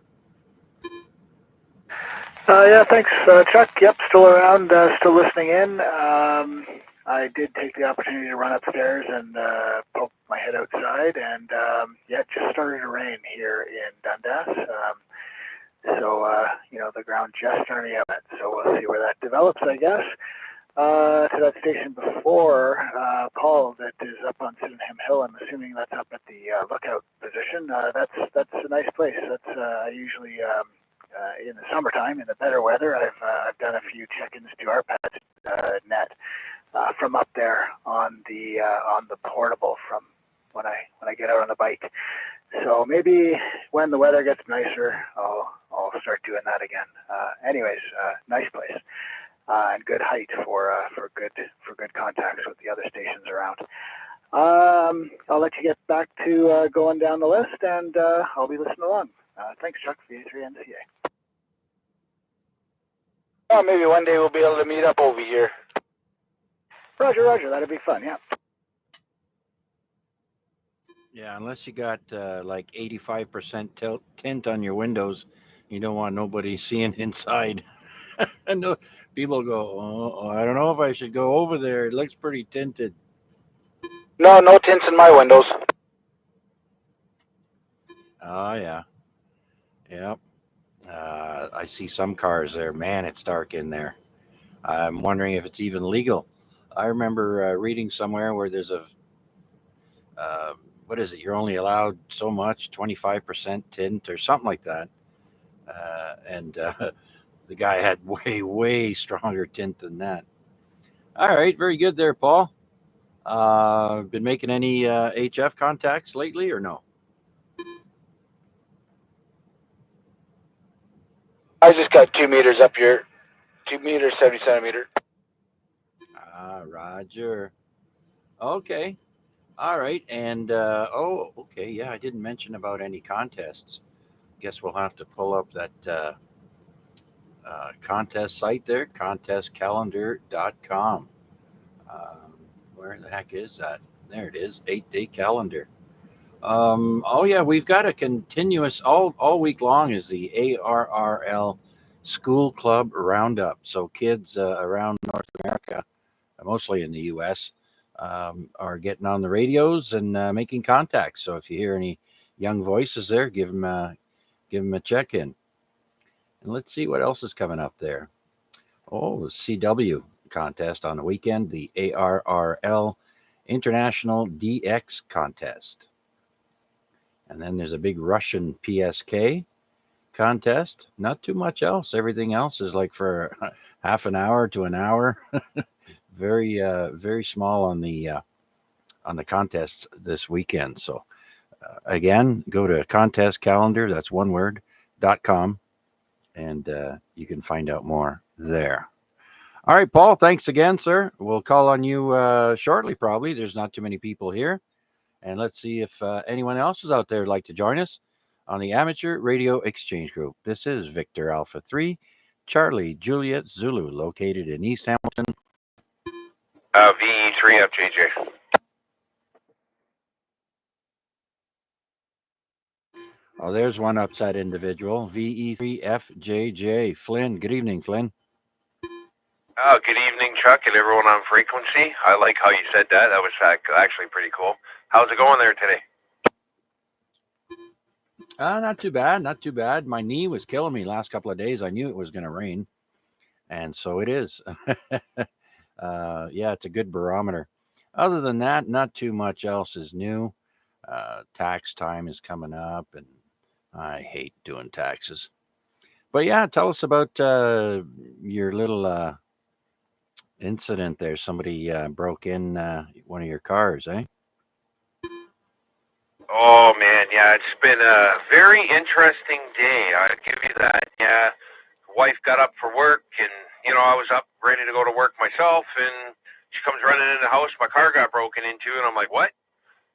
Yeah, thanks, Chuck. Yep, still around, still listening in. I did take the opportunity to run upstairs and poke my head outside, and it just started to rain here in Dundas. So, the ground just starting out, so we'll see where that develops, I guess. To that station before, Paul, that is up on Sydenham Hill. I'm assuming that's up at the lookout position. That's a nice place. That's usually in the summertime, in the better weather. I've done a few check-ins to ARPAD net from up there on the portable from when I get out on the bike. So maybe when the weather gets nicer, I'll start doing that again. Anyways, nice place. And good height for good contacts with the other stations around. I'll let you get back to going down the list, and I'll be listening along. Thanks, Chuck, VA3NCA. Oh, maybe one day we'll be able to meet up over here. Roger, Roger. That'd be fun, yeah. Yeah, unless you got like 85% tint on your windows, you don't want nobody seeing inside. And no, people go, oh, I don't know if I should go over there. It looks pretty tinted. No, no tints in my windows. Oh, yeah. Yep. I see some cars there. Man, it's dark in there. I'm wondering if it's even legal. I remember reading somewhere where there's a, what is it? You're only allowed so much, 25% tint or something like that. And the guy had way, way stronger tint than that. All right, very good there, Paul. Been making any HF contacts lately or no? I just got 2 meters up here. 2 meters, 70 centimeter. Roger. Okay. All right. And, okay. Yeah, I didn't mention about any contests. Guess we'll have to pull up that contest site there, contestcalendar.com. Where the heck is that? There it is, 8-day calendar. Oh yeah, we've got a continuous all week long is the ARRL School Club Roundup. So kids around North America, mostly in the U.S., are getting on the radios and making contacts. So if you hear any young voices there, give them a check in. And let's see what else is coming up there. Oh, the CW contest on the weekend, the ARRL International DX contest. And then there's a big Russian PSK contest. Not too much else. Everything else is like for half an hour to an hour. Very, very small on the contests this weekend. So again, go to contest calendar. That's one word .com, and you can find out more there. All right, Paul. Thanks again, sir. We'll call on you shortly. Probably. There's not too many people here. And let's see if anyone else is out there who'd like to join us on the Amateur Radio Exchange Group. This is Victor Alpha 3, Charlie Juliet Zulu, located in East Hamilton. VE3FJJ. Oh, there's one upside individual, VE3FJJ. Flynn, good evening, Flynn. Oh, good evening, Chuck, and everyone on frequency. I like how you said that. That was actually pretty cool. How's it going there today? Not too bad, not too bad. My knee was killing me last couple of days. I knew it was going to rain, and so it is. Yeah, it's a good barometer. Other than that, not too much else is new. Tax time is coming up, and I hate doing taxes. But yeah, tell us about your little incident there. Somebody broke in one of your cars, eh? Oh, man, yeah, it's been a very interesting day. I'll give you that. Yeah, wife got up for work, and, I was up ready to go to work myself, and she comes running in the house. My car got broken into, and I'm like, what?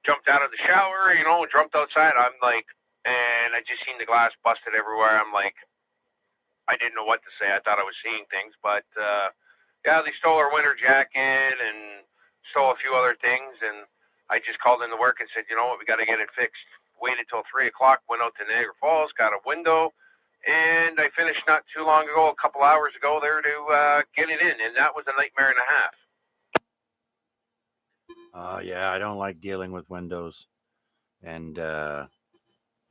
Jumped out of the shower, jumped outside. I'm like, and I just seen the glass busted everywhere. I'm like, I didn't know what to say. I thought I was seeing things, but, yeah, they stole her winter jacket and stole a few other things, and I just called into work and said, you know what, we got to get it fixed. Waited till 3 o'clock, went out to Niagara Falls, got a window, and I finished not too long ago, a couple hours ago there to get it in, and that was a nightmare and a half. Yeah, I don't like dealing with windows. And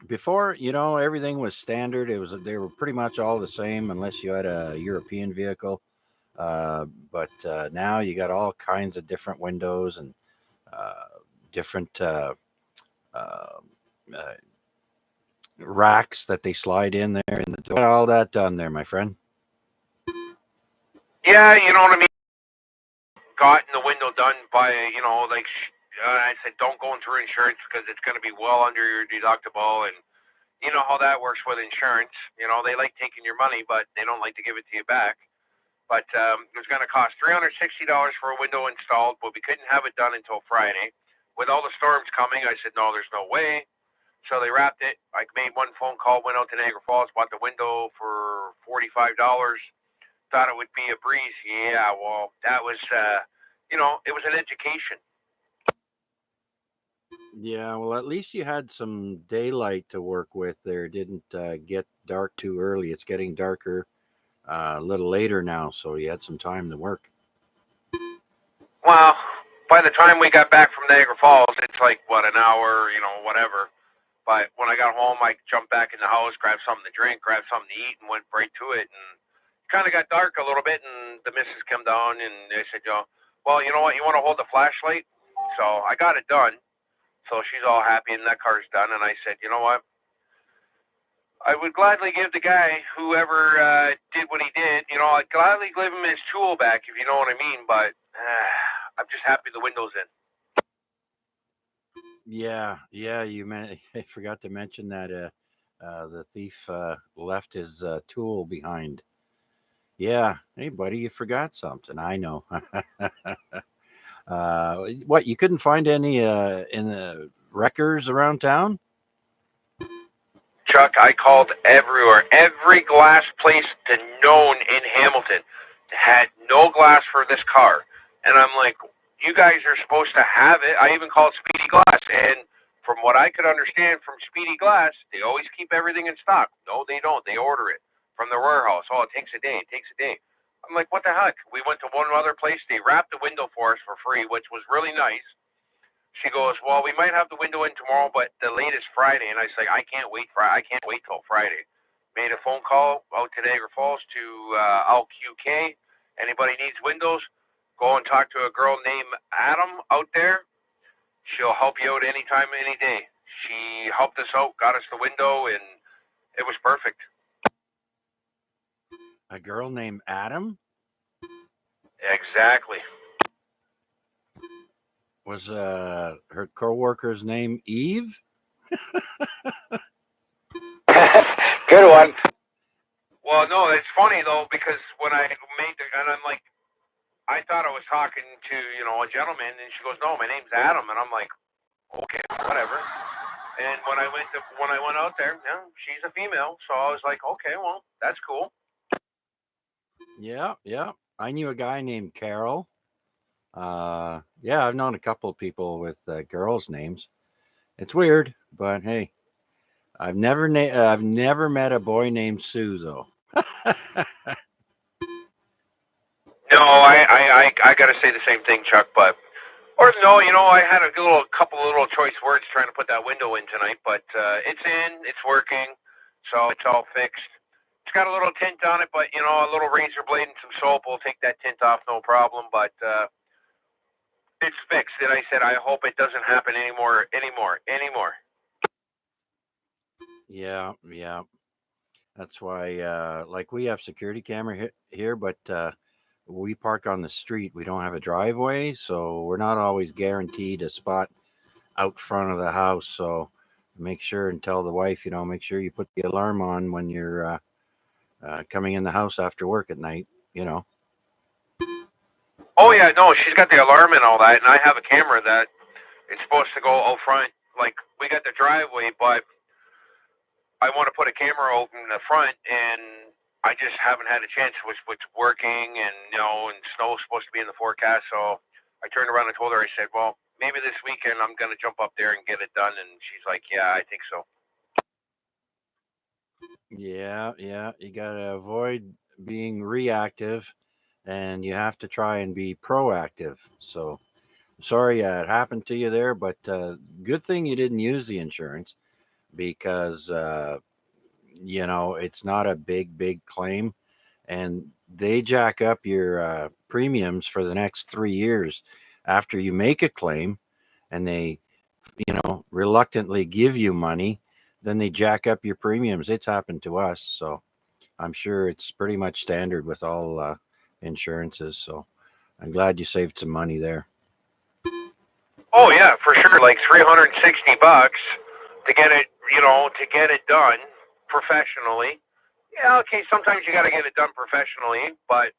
before, everything was standard. They were pretty much all the same unless you had a European vehicle. But now you got all kinds of different windows and different racks that they slide in there in the door. Got all that done there, my friend. Yeah, you know what I mean? Gotten the window done by, I said, don't go through insurance because it's going to be well under your deductible. And you know how that works with insurance. They like taking your money, but they don't like to give it to you back. But it was going to cost $360 for a window installed, but we couldn't have it done until Friday. with all the storms coming, I said, no, there's no way. So they wrapped it. I made one phone call, went out to Niagara Falls, bought the window for $45. Thought it would be a breeze. Yeah, well, that was, it was an education. Yeah, well, at least you had some daylight to work with there. It didn't get dark too early. It's getting darker a little later now, so you had some time to work. Well, by the time we got back from Niagara Falls, it's like, an hour, whatever. But when I got home, I jumped back in the house, grabbed something to drink, grabbed something to eat, and went right to it. And it kind of got dark a little bit, and the missus came down, and they said, well, you know what, you want to hold the flashlight? So I got it done. So she's all happy, and that car's done. And I said, you know what? I would gladly give the guy, whoever did what he did, I'd gladly give him his tool back, if you know what I mean. But I'm just happy the window's in. Yeah, I forgot to mention that the thief left his tool behind. Yeah, hey buddy, you forgot something. I know. What, you couldn't find any in the wreckers around town? Chuck, I called everywhere. Every glass place known in Hamilton had no glass for this car. And I'm like, you guys are supposed to have it. I even called Speedy Glass. And from what I could understand from Speedy Glass, they always keep everything in stock. No, they don't. They order it from the warehouse. Oh, it takes a day. It takes a day. I'm like, what the heck? We went to one other place. They wrapped the window for us for free, which was really nice. She goes, well, we might have the window in tomorrow, but the latest Friday. And I say, I can't wait till Friday. Made a phone call out to Niagara Falls to LQK. Anybody needs windows, go and talk to a girl named Adam out there. She'll help you out anytime, any day. She helped us out, got us the window, and it was perfect. A girl named Adam? Exactly. Was her co-worker's name Eve? Good one. Well, no, it's funny though, because when I and I'm like, I thought I was talking to, a gentleman, and she goes, no, my name's Adam, and I'm like, okay, whatever. And when I went out there, yeah, she's a female, so I was like, okay, well, that's cool. Yeah. I knew a guy named Carol. Yeah, I've known a couple of people with girls' names. It's weird, but hey, I've never met a boy named Sue though. No, I got to say the same thing, Chuck. But or no, I had a couple of little choice words trying to put that window in tonight, but it's in, it's working, so it's all fixed. It's got a little tint on it, but a little razor blade and some soap will take that tint off, no problem. But it's fixed, and I said I hope it doesn't happen anymore. Yeah. That's why, like, we have security camera here, but we park on the street. We don't have a driveway, so we're not always guaranteed a spot out front of the house. So make sure and tell the wife, make sure you put the alarm on when you're coming in the house after work at night. Oh yeah, no, she's got the alarm and all that, and I have a camera that it's supposed to go out front. Like we got the driveway, but I want to put a camera open in the front, and I just haven't had a chance with working, and and snow's supposed to be in the forecast. So I turned around and told her, I said, well, maybe this weekend I'm gonna jump up there and get it done. And she's like, yeah, I think so. Yeah. You gotta avoid being reactive, and you have to try and be proactive. So sorry it happened to you there, but good thing you didn't use the insurance because it's not a big claim, and they jack up your premiums for the next 3 years after you make a claim, and they reluctantly give you money. Then they jack up your premiums. It's happened to us, so I'm sure it's pretty much standard with all insurances. So I'm glad you saved some money there. Oh yeah, for sure. Like $360 to get it, to get it done professionally. Yeah, okay. Sometimes you got to get it done professionally, but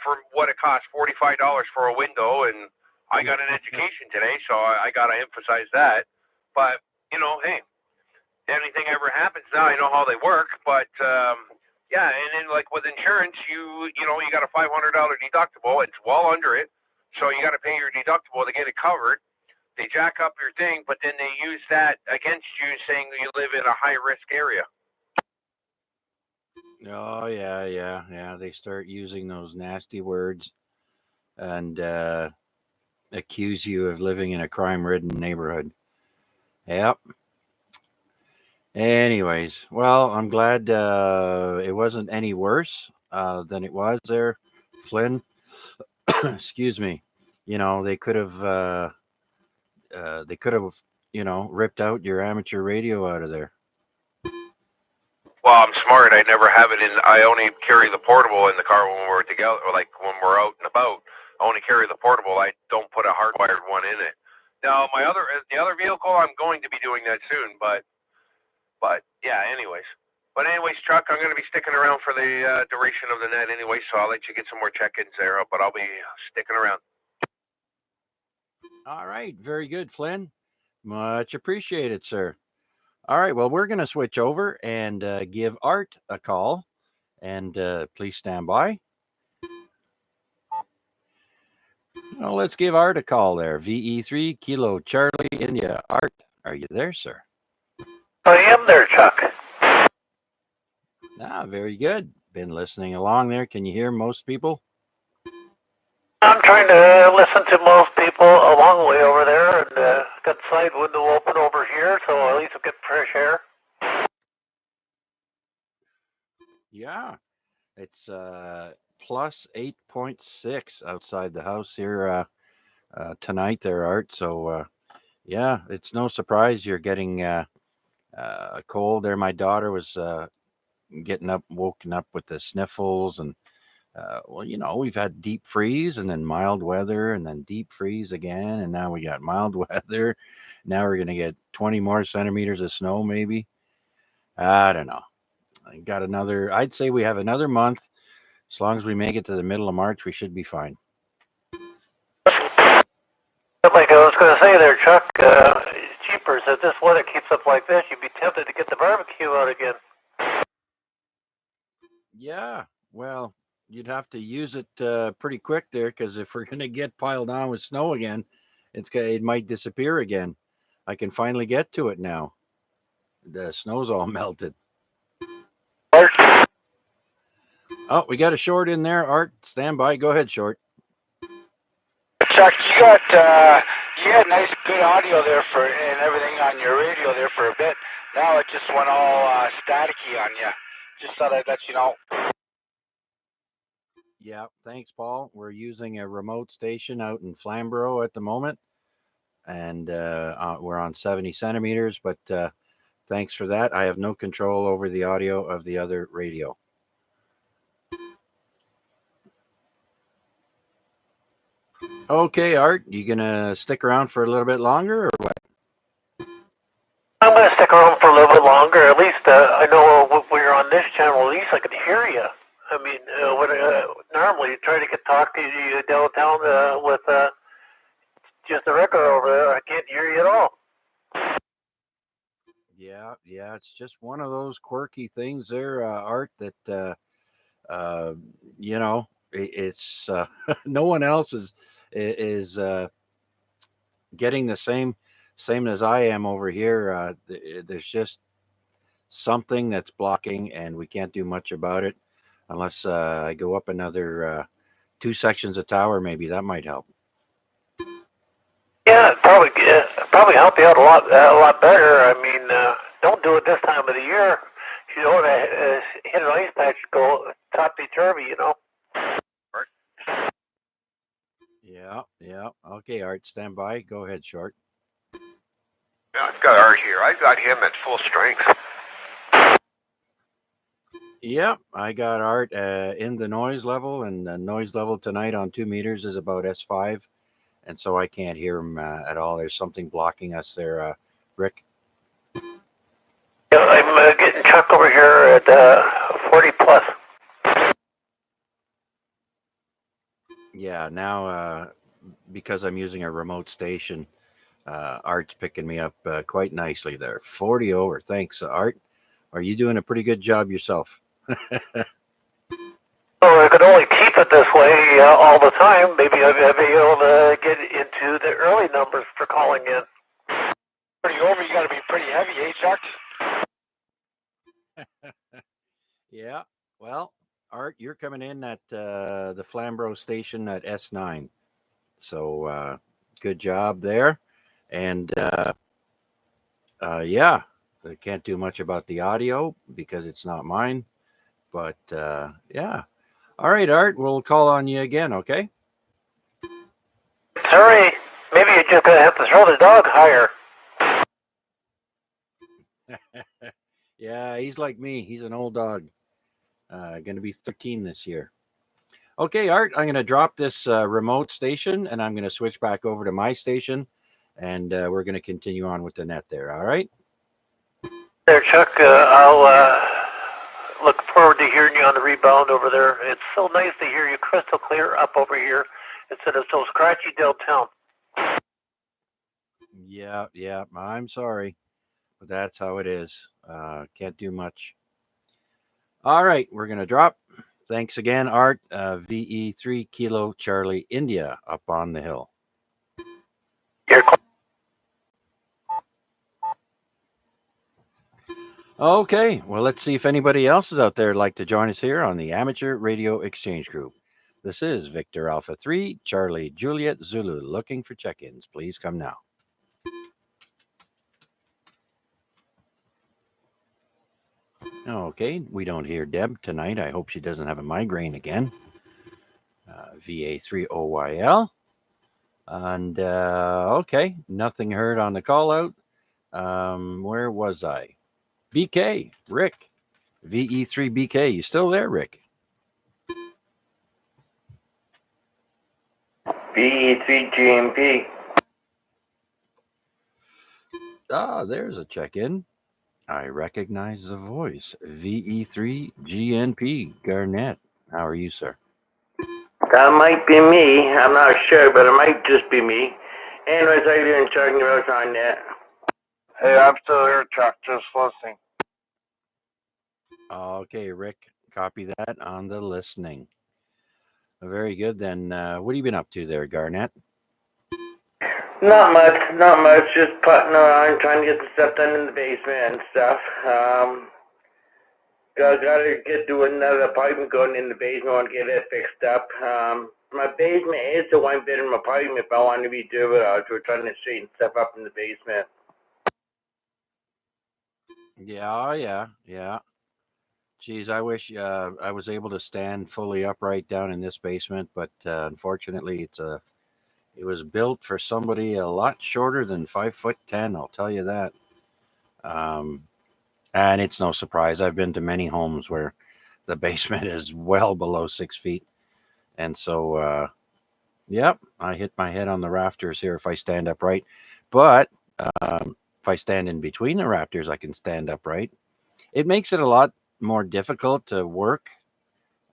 for what it costs, $45 for a window, and I got an education today, so I got to emphasize that. But, hey, anything ever happens now, I know how they work. But, yeah, and then like with insurance, you got a $500 deductible. It's well under it. So you got to pay your deductible to get it covered. They jack up your thing, but then they use that against you, saying you live in a high-risk area. Oh yeah. They start using those nasty words and accuse you of living in a crime-ridden neighborhood. Yep. Anyways, well, I'm glad it wasn't any worse than it was there, Flynn. Excuse me. They could have ripped out your amateur radio out of there. Well, I'm smart. I never have it in. I only carry the portable in the car when we're together, or like when we're out and about. I only carry the portable. I don't put a hardwired one in it. Now, the other vehicle, I'm going to be doing that soon. But yeah. Anyways, Chuck, I'm going to be sticking around for the duration of the net anyway. So I'll let you get some more check-ins there. But I'll be sticking around. All right. Very good, Flynn. Much appreciated, sir. All right. Well, we're going to switch over and give Art a call. And please stand by. Well, let's give Art a call there. VE3 Kilo Charlie India. Art, are you there, sir? I am there, Chuck. Very good. Been listening along there. Can you hear most people? I'm trying to listen to most people a long way over there, and got the side window open over here, so at least I get fresh air. Yeah, it's plus 8.6 outside the house here tonight there, Art. So, yeah, it's no surprise you're getting a cold there. My daughter was woken up with the sniffles and we've had deep freeze and then mild weather and then deep freeze again. And now we got mild weather. Now we're going to get 20 more centimeters of snow, maybe. I don't know. I'd say we have another month. As long as we make it to the middle of March, we should be fine. Like I was going to say there, Chuck, jeepers, if this weather keeps up like this, you'd be tempted to get the barbecue out again. Yeah, well, you'd have to use it pretty quick there, because if we're going to get piled on with snow again, it might disappear again. I can finally get to it now. The snow's all melted. Oh, we got a Short in there. Art, stand by. Go ahead, Short. Chuck, you had nice, good audio there and everything on your radio there for a bit. Now it just went all staticky on you. Just thought I'd let you know. Yeah, thanks, Paul. We're using a remote station out in Flamborough at the moment, and we're on 70 centimeters, but thanks for that. I have no control over the audio of the other radio. Okay, Art, you gonna stick around for a little bit longer or what? I'm going to stick around for a little bit longer. At least I know when you're on this channel, at least I can hear you. I mean, normally you try to talk to you downtown with just the record over there. I can't hear you at all. Yeah, it's just one of those quirky things there, Art, that it's no one else is getting the same as I am over here. There's just something that's blocking, and we can't do much about it unless I go up another 2 sections of tower. Maybe that might help. Yeah, probably help you out a lot better. I mean, don't do it this time of the year. You don't hit an ice patch, go topsy-turvy, Yeah. Okay, Art, stand by. Go ahead, Short. Yeah, I've got Art here. I've got him at full strength. Yep, I got Art in the noise level, and the noise level tonight on 2 meters is about S5, and so I can't hear him at all. There's something blocking us there, Rick. Yeah, I'm getting Chuck over here at 40 plus. Yeah, now because I'm using a remote station, Art's picking me up quite nicely there. 40 over. Thanks, Art. Are you doing a pretty good job yourself? So I could only keep it this way all the time. Maybe I'll be able to get into the early numbers for calling in. Pretty over, you got to be pretty heavy, eh, Chuck? Yeah. Well, Art, you're coming in at the Flamborough station at S9. So good job there. And yeah, I can't do much about the audio because it's not mine. But yeah. All right, Art, we'll call on you again, okay? Sorry, maybe you're just going to have to throw the dog higher. Yeah, he's like me. He's an old dog. Going to be 13 this year. Okay, Art, I'm going to drop this remote station and I'm going to switch back over to my station and we're going to continue on with the net there. All right? There, Chuck, I'll look forward to hearing you on the rebound over there. It's so nice to hear you crystal clear up over here instead of so scratchy downtown. Yeah. I'm sorry, but that's how it is. Can't do much. All right, we're going to drop. Thanks again, Art. VE3 Kilo Charlie India up on the hill. Okay, well, let's see if anybody else is out there like to join us here on the Amateur Radio Exchange Group. This is Victor Alpha 3, Charlie Juliet Zulu, looking for check-ins. Please come now. Okay, we don't hear Deb tonight. I hope she doesn't have a migraine again. VA3OYL. And okay, nothing heard on the call out. Where was I? BK, Rick. VE3BK. You still there, Rick? VE3GMP. Ah, there's a check-in. I recognize the voice. VE3GNP, Garnett. How are you, sir? That might be me. I'm not sure, but it might just be me. Anyways, how you doing, Chuck? You're on that. Hey, I'm still here, Chuck, just listening. Okay, Rick, copy that on the listening. Very good. Then what have you been up to there, Garnett? Not much. Just putting around, trying to get the stuff done in the basement and stuff. Gotta get to another apartment going in the basement. Want to get it fixed up. My basement is a one-bedroom apartment. If I want to redo it, we're trying to straighten stuff up in the basement. Yeah. Geez, I wish I was able to stand fully upright down in this basement, but unfortunately, it was built for somebody a lot shorter than 5'10". I'll tell you that. And it's no surprise. I've been to many homes where the basement is well below 6 feet, and so yep, I hit my head on the rafters here if I stand upright. But if I stand in between the rafters, I can stand upright. It makes it a lot more difficult to work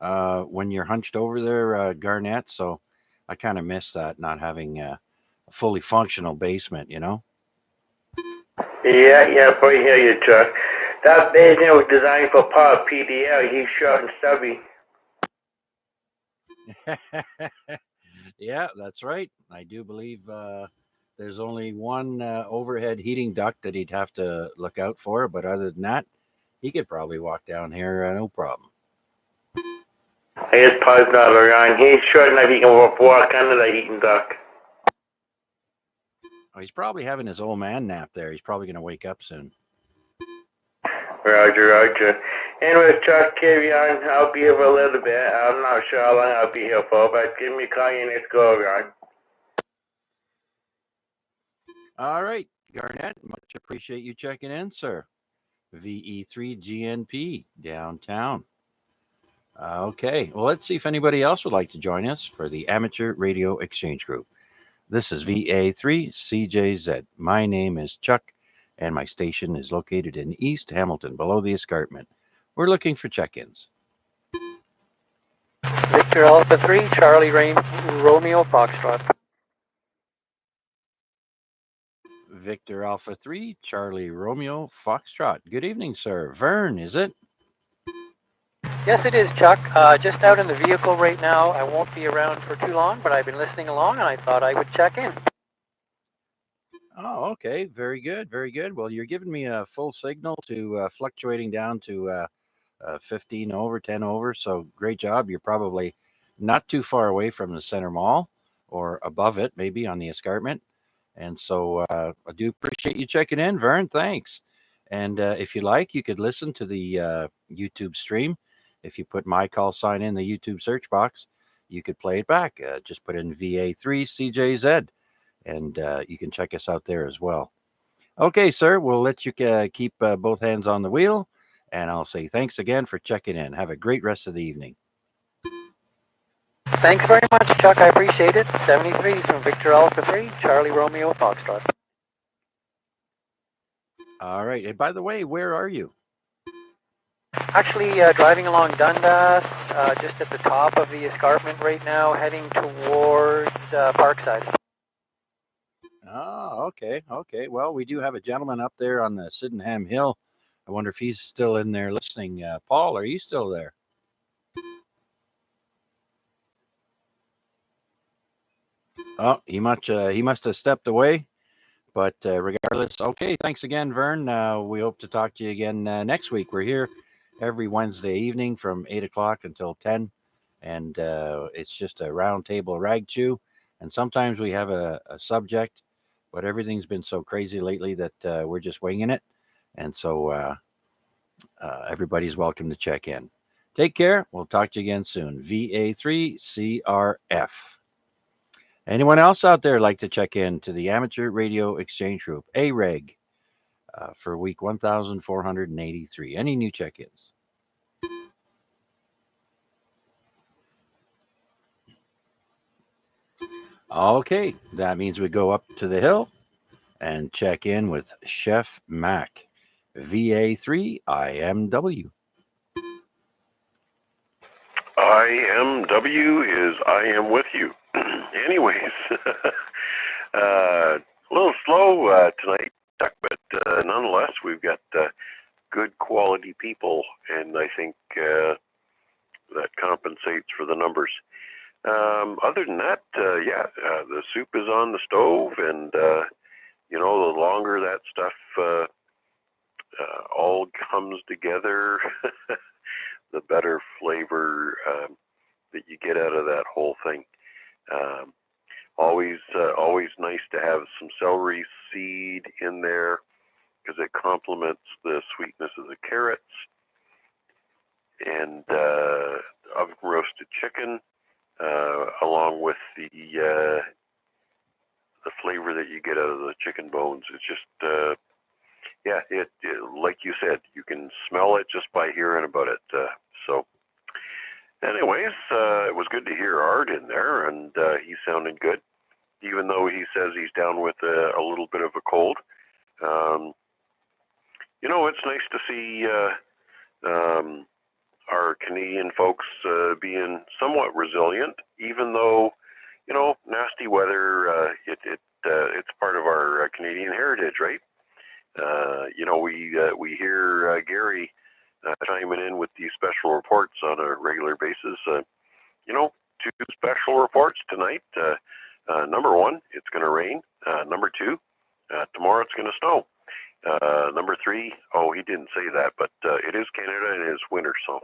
when you're hunched over there, Garnett. So I kind of miss that, not having a fully functional basement, you know? Yeah, boy, hear you, Chuck. That basement was designed for Paul PDL. He's short and stubby. Yeah, that's right. I do believe there's only one overhead heating duct that he'd have to look out for, but other than that, he could probably walk down here no problem. His Paul's not around. He's short enough he can walk under the heating duct. Oh, he's probably having his old man nap there. He's probably going to wake up soon. Roger. Anyways, Chuck, carry on. I'll be here for a little bit. I'm not sure how long I'll be here for, but give me a call and let's go around. All right, Garnett, much appreciate you checking in, sir. VE3GNP downtown. Okay, well, let's see if anybody else would like to join us for the Amateur Radio Exchange Group. This is VA3CJZ. My name is Chuck, and my station is located in East Hamilton, below the escarpment. We're looking for check-ins. Victor Alpha 3, Charlie Romeo Foxtrot. Victor Alpha 3, Charlie Romeo Foxtrot. Good evening, sir. Vern, is it? Yes, it is, Chuck. Just out in the vehicle right now. I won't be around for too long, but I've been listening along, and I thought I would check in. Oh, okay. Very good. Very good. Well, you're giving me a full signal to fluctuating down to 15 over, 10 over. So great job. You're probably not too far away from the center mall or above it, maybe on the escarpment. And so I do appreciate you checking in, Vern. Thanks. And if you like, you could listen to the YouTube stream. If you put my call sign in the YouTube search box, you could play it back. Just put in VA3CJZ, and you can check us out there as well. Okay, sir, we'll let you keep both hands on the wheel, and I'll say thanks again for checking in. Have a great rest of the evening. Thanks very much, Chuck. I appreciate it. 73 from Victor Alpha 3, Charlie Romeo Foxtrot. All right. And by the way, where are you? Actually, driving along Dundas, just at the top of the escarpment right now, heading towards Parkside. Oh, okay. Okay. Well, we do have a gentleman up there on the Sydenham Hill. I wonder if he's still in there listening. Paul, are you still there? Oh, he must have stepped away. But regardless, okay. Thanks again, Vern. We hope to talk to you again next week. We're here every Wednesday evening from 8 o'clock until 10. And it's just a round table rag chew. And sometimes we have a subject, but everything's been so crazy lately that we're just winging it. And so everybody's welcome to check in. Take care. We'll talk to you again soon. VA3CRF. Anyone else out there like to check in to the Amateur Radio Exchange Group, AREG, for week 1483? Any new check-ins? Okay, that means we go up to the hill and check in with Chef Mac, VA3IMW. IMW is I am with you. Anyways, a little slow tonight, Chuck, but nonetheless, we've got good quality people, and I think that compensates for the numbers. Other than that, the soup is on the stove, and the longer that stuff all comes together, the better flavor that you get out of that whole thing. Always nice to have some celery seed in there because it complements the sweetness of the carrots, and oven roasted chicken, along with the flavor that you get out of the chicken bones. It's just it like you said, you can smell it just by hearing about it. Anyways, it was good to hear Art in there, and he sounded good, even though he says he's down with a little bit of a cold. It's nice to see our Canadian folks being somewhat resilient, even though, nasty weather, it's part of our Canadian heritage, right? We hear Gary chiming in with these special reports on a regular basis. Two special reports tonight. Number one, it's going to rain. Number two, tomorrow it's going to snow. Number three, he didn't say that, but it is Canada and it is winter, so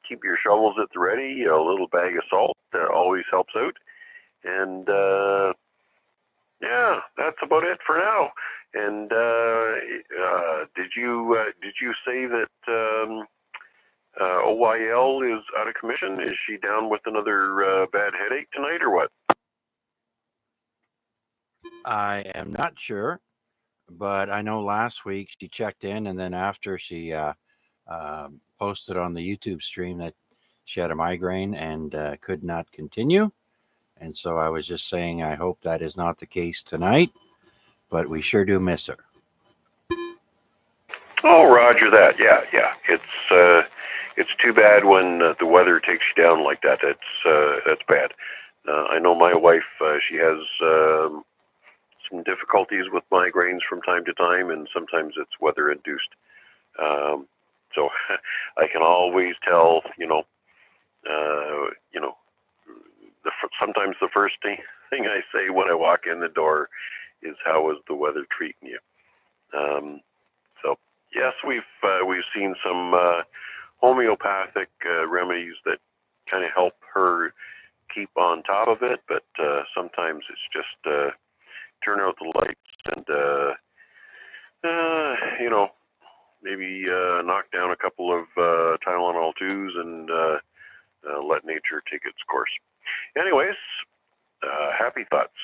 keep your shovels at the ready. A little bag of salt always helps out. And that's about it for now. And did you say that OYL is out of commission? Is she down with another bad headache tonight, or what? I am not sure, but I know last week she checked in, and then after she posted on the YouTube stream that she had a migraine and could not continue. And so I was just saying I hope that is not the case tonight, but we sure do miss her. Oh, roger that. Yeah. It's too bad when the weather takes you down like that. That's bad. I know my wife. She has some some difficulties with migraines from time to time, and sometimes it's weather-induced. So I can always tell, sometimes the first thing I say when I walk in the door is, "How is the weather treating you?" So yes, we've seen some homeopathic remedies that kind of help her keep on top of it, but sometimes it's just turn out the lights and maybe knock down a couple of Tylenol 2s and let nature take its course. Anyways, happy thoughts.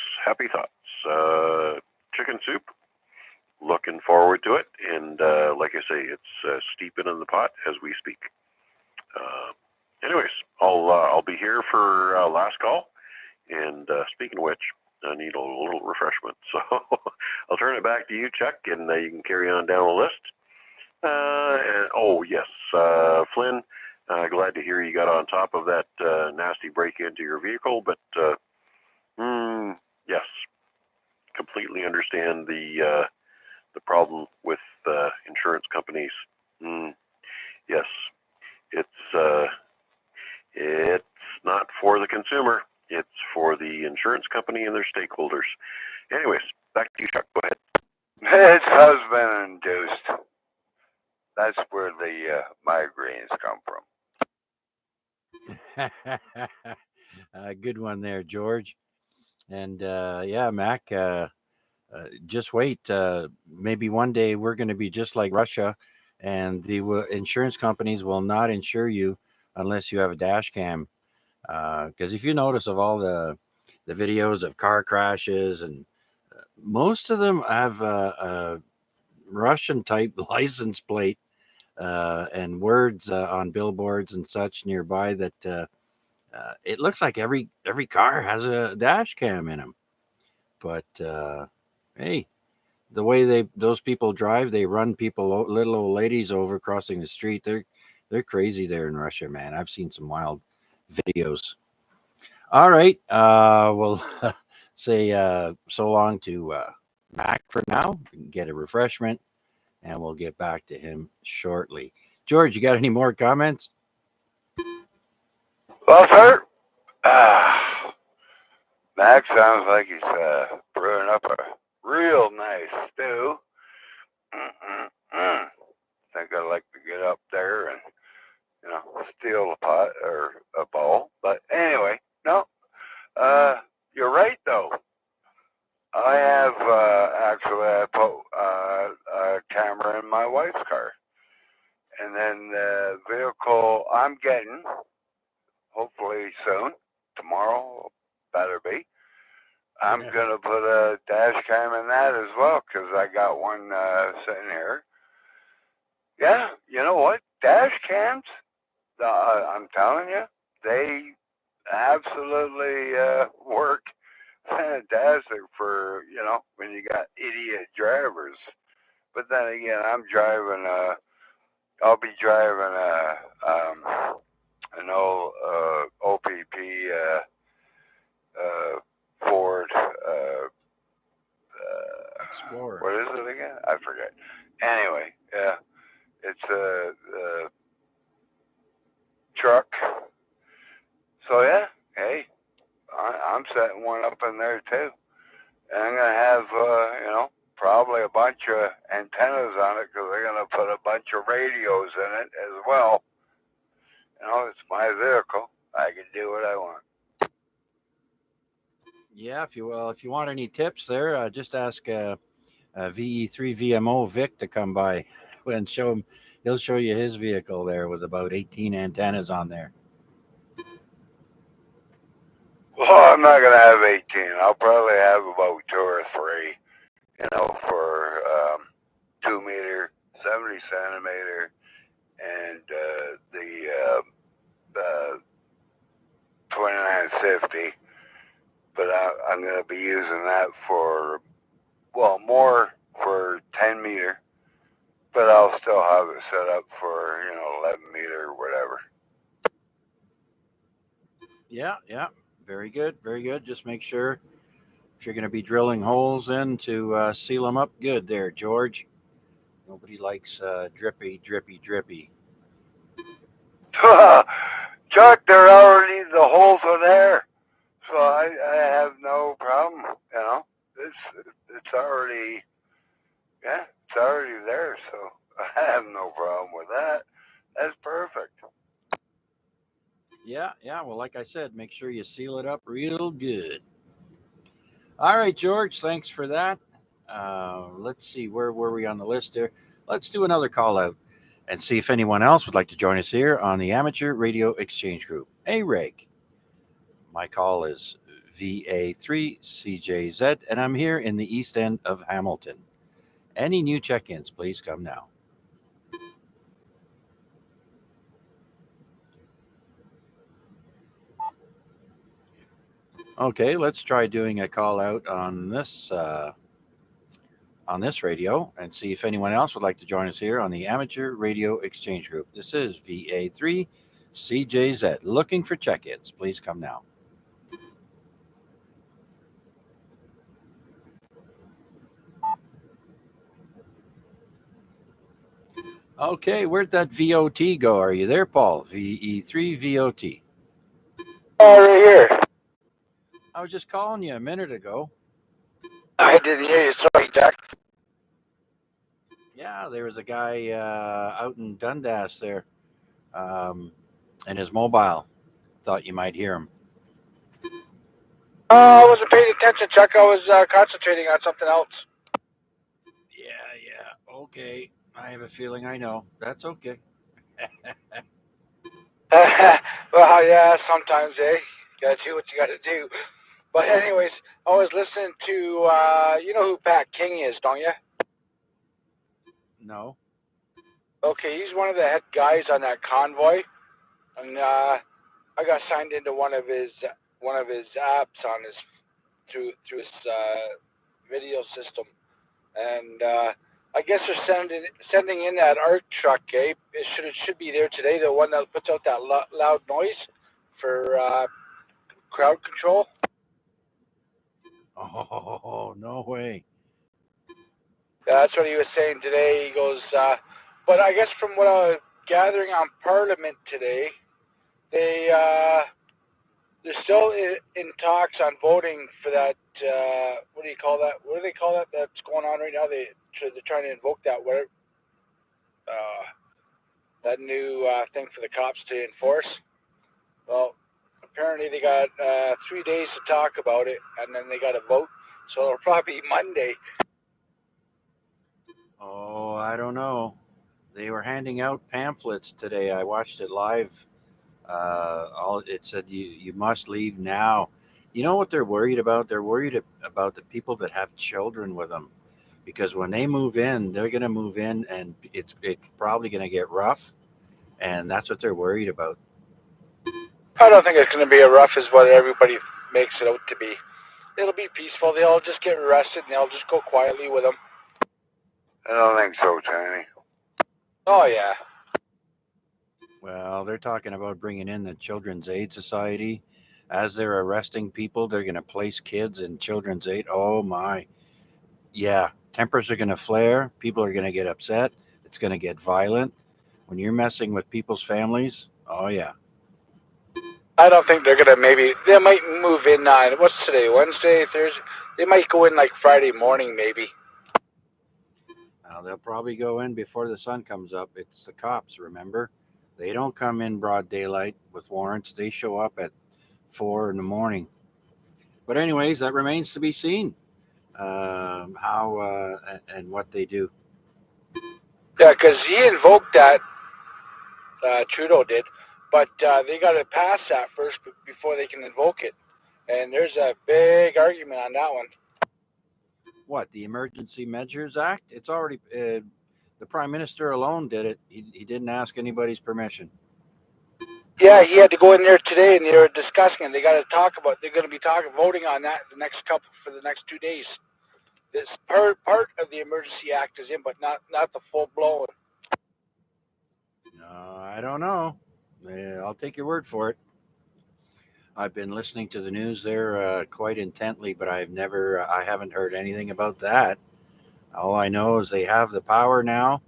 Chicken soup. Looking forward to it, and like I say, it's steeping in the pot as we speak. Anyways, I'll be here for last call. And speaking of which, I need a little refreshment, so I'll turn it back to you, Chuck, and you can carry on down the list. Flynn, glad to hear you got on top of that nasty break into your vehicle, but yes, completely understand the problem with insurance companies. Yes, it's not for the consumer. It's for the insurance company and their stakeholders. Anyways, back to you, Chuck. Go ahead. It's husband-induced. That's where the migraines come from. Good one there, George. And Mac, just wait. Maybe one day we're going to be just like Russia, and the insurance companies will not insure you unless you have a dash cam. Because if you notice of all the videos of car crashes, and most of them have a Russian type license plate and words on billboards and such nearby that it looks like every car has a dash cam in them. But hey, the way those people drive, they run little old ladies over crossing the street. They're crazy there in Russia, man. I've seen some wild videos. All right, we'll say so long to Mac for now. We can get a refreshment, and we'll get back to him shortly. George, you got any more comments? Well, sir, Max sounds like he's brewing up a real nice stew. Think I'd like to get up there and, steal a pot or a bowl. But anyway, no, you're right, though. I have I put a camera in my wife's car. And then the vehicle I'm getting, hopefully soon, tomorrow, better be, I'm going to put a dash cam in that as well, because I got one sitting here. Yeah, you know what? Dash cams, I'm telling you, they absolutely work fantastic for, when you got idiot drivers. But then again, I'll be driving an old OPP Ford Explorer. What is it again? I forget. Anyway, yeah, it's a truck. So yeah, hey, I'm setting one up in there too, and I'm gonna have probably a bunch of antennas on it because they're gonna put a bunch of radios in it as well. It's my vehicle. I can do what I want. Yeah, if you want any tips there, just ask VE3VMO Vic to come by and show him. He'll show you his vehicle there with about 18 antennas on there. Well, I'm not gonna have 18. I'll probably have about 2 or 3. For 2 meter, 70 centimeter, and the 2950. But I'm going to be using that for, more for 10 meter. But I'll still have it set up for, 11 meter or whatever. Yeah. Very good. Just make sure if you're going to be drilling holes in to seal them up good there, George. Nobody likes drippy, drippy, drippy. Chuck, the holes are there, so I have no problem. You know, it's already, yeah, it's already there, so I have no problem with that. That's perfect. Yeah. Well, like I said, make sure you seal it up real good. All right, George. Thanks for that. Let's see, where were we on the list here? Let's do another call out and see if anyone else would like to join us here on the Amateur Radio Exchange Group, AREG. My call is VA3CJZ, and I'm here in the east end of Hamilton. Any new check ins, please come now. Okay, let's try doing a call out on this radio and see if anyone else would like to join us here on the Amateur Radio Exchange Group. This is VA3CJZ. Looking for check ins. Please come now. Okay, where'd that VOT go? Are you there, Paul? VE3VOT. Right here. I was just calling you a minute ago. I didn't hear you. Sorry, Jack. Yeah, there was a guy out in Dundas there, and his mobile. Thought you might hear him. I wasn't paying attention, Chuck. I was concentrating on something else. Yeah. Okay. I have a feeling I know. That's okay. Well, yeah, sometimes, eh? You gotta do what you gotta do. But anyways, I was listening to, you know who Pat King is, don't you? No. Okay, he's one of the head guys on that convoy, and I got signed into one of his apps on his through his video system, and I guess they're sending in that ARC truck, eh? It should be there today. The one that puts out that loud noise for crowd control. Oh, no way. Yeah, that's what he was saying today. He goes, but I guess from what I was gathering on Parliament today, they're still in talks on voting for that. What do you call that? What do they call that? That's going on right now. They're trying to invoke that that new thing for the cops to enforce. Well, apparently they got 3 days to talk about it, and then they got to vote. So it'll probably be Monday. Oh, I don't know. They were handing out pamphlets today. I watched it live. It said you must leave now. You know what they're worried about? They're worried about the people that have children with them, because when they move in, they're going to move in, and it's probably going to get rough, and that's what they're worried about. I don't think it's going to be as rough as what everybody makes it out to be. It'll be peaceful. They'll just get arrested, and they'll just go quietly with them. I don't think so, Tiny. Oh, yeah. Well, they're talking about bringing in the Children's Aid Society. As they're arresting people, they're going to place kids in Children's Aid. Oh, my. Yeah, tempers are going to flare. People are going to get upset. It's going to get violent. When you're messing with people's families, oh, yeah. I don't think they're going to they might move in what's today, Wednesday, Thursday? They might go in like Friday morning, maybe. They'll probably go in before the sun comes up. It's the cops, remember? They don't come in broad daylight with warrants. They show up at 4 in the morning. But anyways, that remains to be seen, how and what they do. Yeah, because he invoked that, Trudeau did, but they got to pass that first before they can invoke it. And there's a big argument on that one. What, the Emergency Measures Act? It's already, the Prime Minister alone did it. He didn't ask anybody's permission. Yeah, he had to go in there today, and they were discussing it. They got to talk about. They're going to be voting on that for the next 2 days. This part of the Emergency Act is in, but not the full blown. I don't know. I'll take your word for it. I've been listening to the news there quite intently, but I haven't heard anything about that. All I know is they have the power now.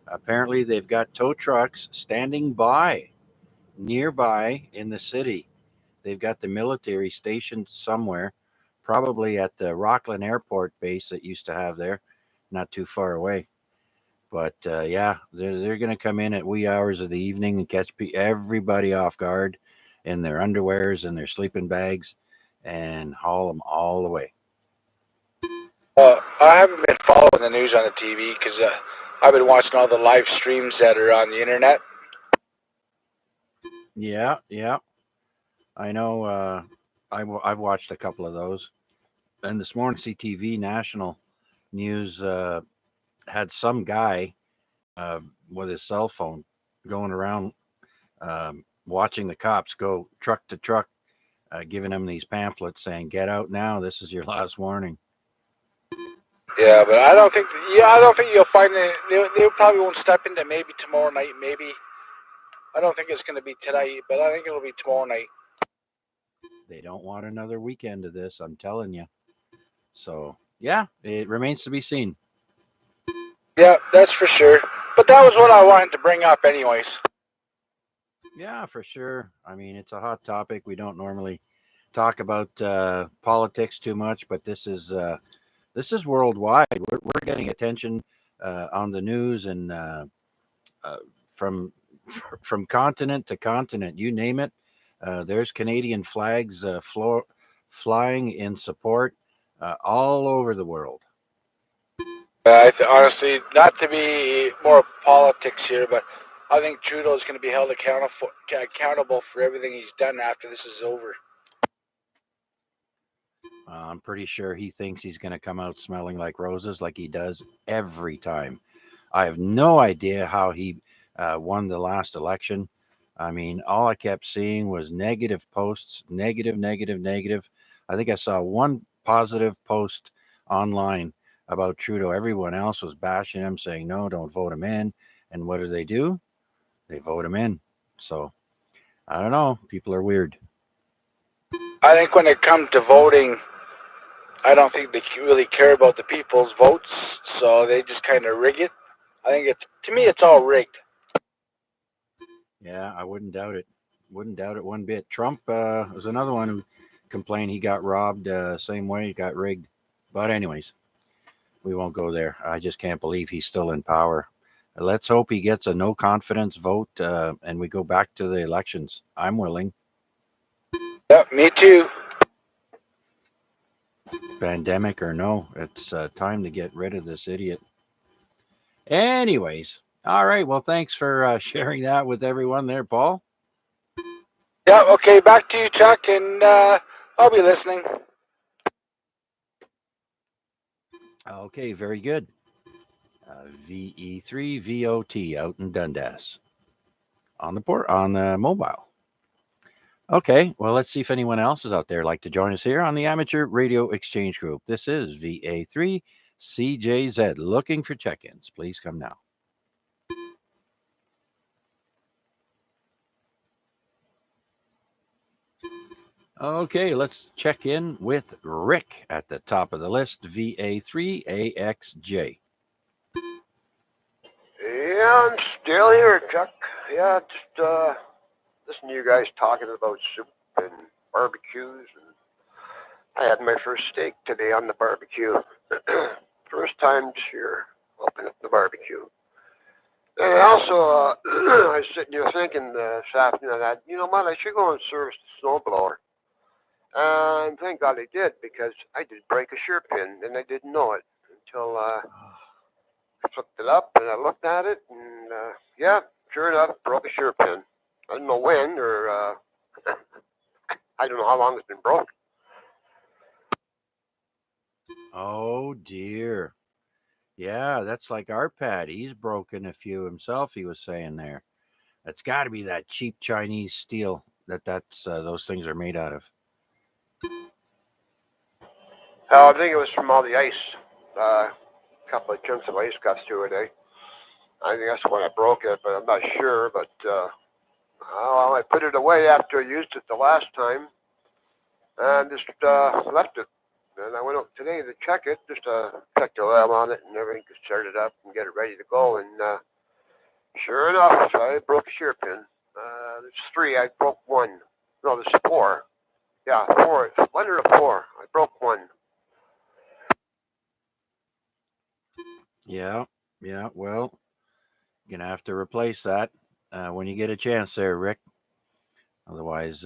Apparently, they've got tow trucks standing by nearby in the city. They've got the military stationed somewhere, probably at the Rockland Airport base that used to have there, not too far away. But yeah, they're going to come in at wee hours of the evening and catch everybody off guard in their underwears and their sleeping bags and haul them all away. I haven't been following the news on the TV because I've been watching all the live streams that are on the internet. Yeah, yeah. I know. I've watched a couple of those. And this morning, CTV National News had some guy uh, with his cell phone going around watching the cops go truck to truck, giving them these pamphlets saying, "Get out now. This is your last warning." Yeah, but I don't think. Yeah, I don't think you'll find it. They probably won't step into maybe tomorrow night. Maybe I don't think it's going to be tonight, but I think it'll be tomorrow night. They don't want another weekend of this. I'm telling you. So yeah, it remains to be seen. Yeah, that's for sure. But that was what I wanted to bring up, anyways. Yeah, for sure. I mean, it's a hot topic. We don't normally talk about politics too much, but this is worldwide. We're getting attention on the news and uh, from from continent to continent. You name it. There's Canadian flags flying in support all over the world. Honestly, not to be more politics here, but I think Trudeau is going to be held accountable for everything he's done after this is over. I'm pretty sure he thinks he's going to come out smelling like roses like he does every time. I have no idea how he won the last election. I mean, all I kept seeing was negative posts, negative, negative, negative. I think I saw one positive post online about Trudeau. Everyone else was bashing him, saying, no, don't vote him in. And what do? They vote him in. So I don't know. People are weird. I think when it comes to voting, I don't think they really care about the people's votes, so they just kind of rig it. I think to me, it's all rigged. Yeah, I wouldn't doubt it. Wouldn't doubt it one bit. Trump was another one who complained he got robbed same way, he got rigged. But anyways, we won't go there. I just can't believe he's still in power. Let's hope he gets a no confidence vote and we go back to the elections. I'm willing. Yeah, me too. Pandemic or no, it's time to get rid of this idiot. Anyways, all right. Well, thanks for sharing that with everyone there, Paul. Yeah, okay, back to you, Chuck, and I'll be listening. Okay, very good. VE3VOT out in Dundas on the mobile. Okay, well, let's see if anyone else is out there like to join us here on the Amateur Radio Exchange Group. This is VA3CJZ looking for check-ins. Please come now. Okay, let's check in with Rick at the top of the list, VA3AXJ. Yeah, I'm still here, Chuck. Yeah, just listen to you guys talking about soup and barbecues. And I had my first steak today on the barbecue. First time this year, open up the barbecue. And also, I was sitting here thinking this afternoon that, you know what, I should go and service the snowblower. And thank God I did, because I did break a shear pin, and I didn't know it until I flipped it up, and I looked at it, and yeah, sure enough, broke a shear pin. I don't know when, or I don't know how long it's been broke. Oh, dear. Yeah, that's like our Pat. He's broken a few himself, he was saying there. That's got to be that cheap Chinese steel that's those things are made out of. I think it was from all the ice. A couple of chunks of ice got through it, eh? I think that's when I broke it, but I'm not sure. But well, I put it away after I used it the last time. and just left it. And I went up today to check it, just check the oil on it and everything, to start it up and get it ready to go. And sure enough, I broke a shear pin. There's three. I broke one. No, there's four. Yeah, four. It's under the four. I broke one. Yeah, yeah. Well, you're gonna have to replace that when you get a chance, there, Rick. Otherwise,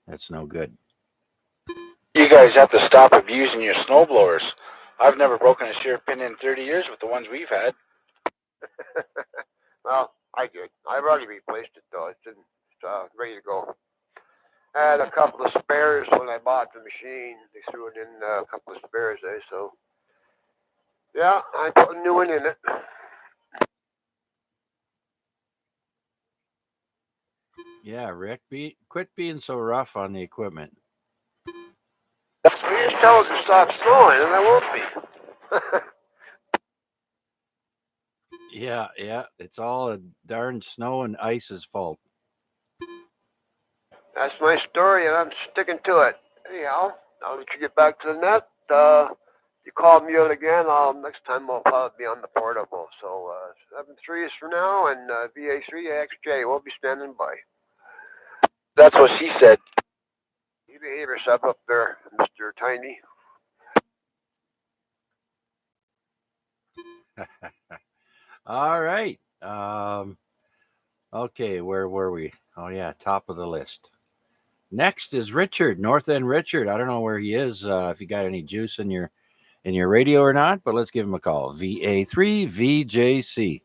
that's no good. You guys have to stop abusing your snowblowers. I've never broken a shear pin in 30 years with the ones we've had. Well, I did. I've already replaced it though. It's ready to go. I had a couple of spares when I bought the machine. They threw it in a couple of spares there, so yeah, I put a new one in it. Yeah, Rick, quit being so rough on the equipment. You just tell it to stop snowing, and I won't be. Yeah, yeah. It's all a darn snow and ice's fault. That's my story, and I'm sticking to it. Anyhow, I'll let you get back to the net. You call me out again. Next time I'll probably be on the portable. So 7-3 is for now, and VA3 AXJ will be standing by. That's what she said. You behave yourself up there, Mr. Tiny. All right. Okay, where were we? Oh yeah, top of the list. Next is Richard, North End Richard. I don't know where he is. If you got any juice in your radio or not, but let's give him a call. VA3 VJC.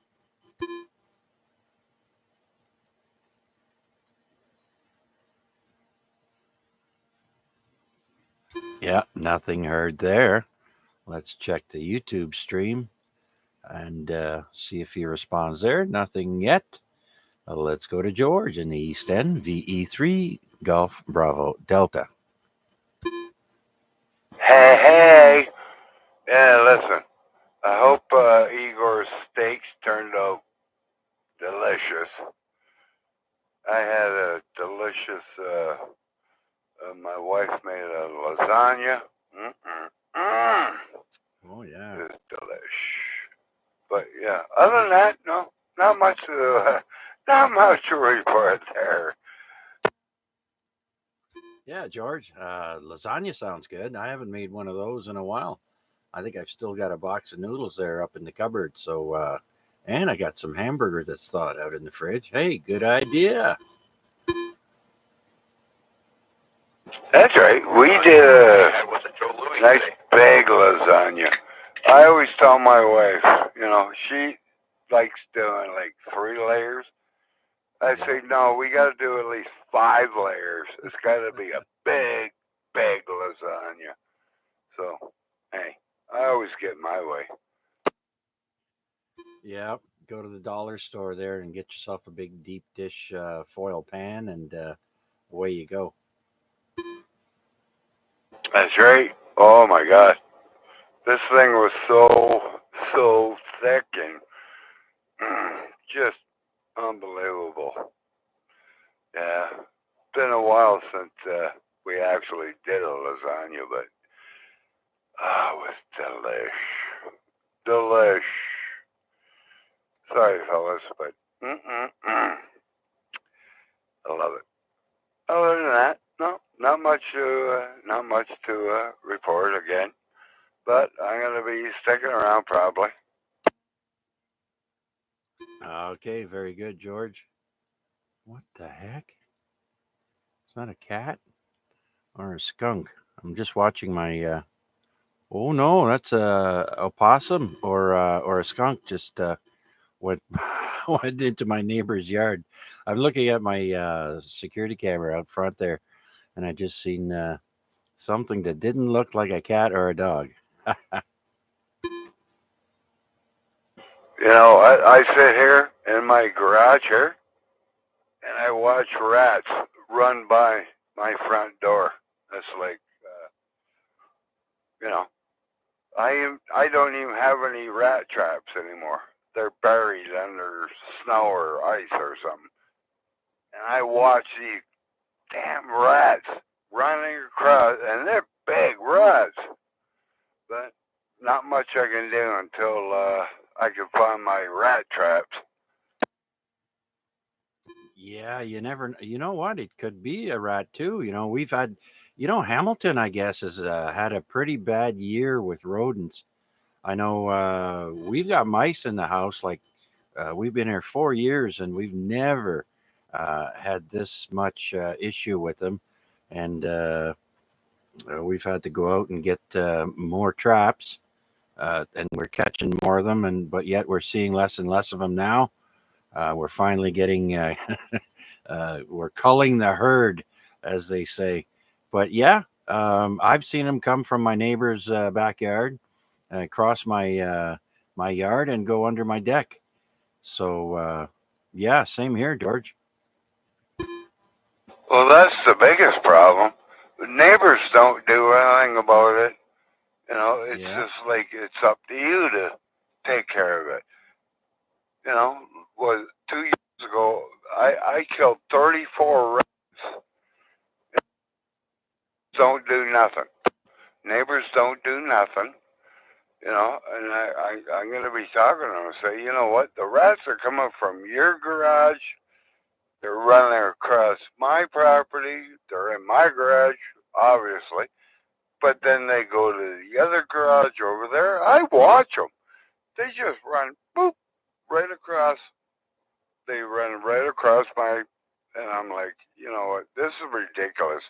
Yeah, nothing heard there. Let's check the YouTube stream and see if he responds there. Nothing yet. Let's go to George in the East End, VE3 Golf Bravo Delta. Hey. Yeah, listen. I hope Igor's steaks turned out delicious. I had a delicious, my wife made a lasagna. Oh, yeah. It's delish. But yeah, other than that, no, not much to report there. Yeah, George, lasagna sounds good. I haven't made one of those in a while. I think I've still got a box of noodles there up in the cupboard. So, and I got some hamburger that's thawed out in the fridge. Hey, good idea. That's right. We did a nice big lasagna. I always tell my wife, she likes doing like 3 layers. I say, no, we got to do at least 5 layers. It's got to be a big, big lasagna. So, hey, I always get my way. Yeah, go to the dollar store there and get yourself a big deep dish foil pan, and away you go. That's right. Oh my God. This thing was so thick and just unbelievable. Yeah. Been a while since we actually did a lasagna, but it was delish. Sorry, fellas, but I love it. Other than that, no, not much to report again. But I'm gonna be sticking around probably. Okay, very good, George. What the heck? Is that a cat or a skunk? I'm just watching my. Oh no, that's a opossum or a skunk. Just went went into my neighbor's yard. I'm looking at my security camera out front there, and I just seen something that didn't look like a cat or a dog. I sit here in my garage here, and I watch rats run by my front door. It's like, I don't even have any rat traps anymore. They're buried under snow or ice or something. And I watch these damn rats running much I can do until I can find my rat traps. Yeah, you know what? It could be a rat too. We've had, Hamilton, I guess, has had a pretty bad year with rodents. I know we've got mice in the house. Like we've been here 4 years and we've never had this much issue with them. And we've had to go out and get more traps, and we're catching more of them. But yet we're seeing less and less of them now. We're finally getting, we're culling the herd, as they say. But yeah, I've seen them come from my neighbor's backyard, cross my yard, and go under my deck. So yeah, same here, George. Well, that's the biggest problem. The neighbors don't do anything about it. It's Yeah. just like it's up to you to take care of it. Was 2 years ago, I killed 34 rats. Don't do nothing. Neighbors don't do nothing. And I'm going to be talking to them and say, you know what? The rats are coming from your garage. They're running across my property. They're in my garage, obviously. But then they go to the other garage over there. I watch them. They just run, boop, right across. They run right across my, and I'm like, you know what? This is ridiculous.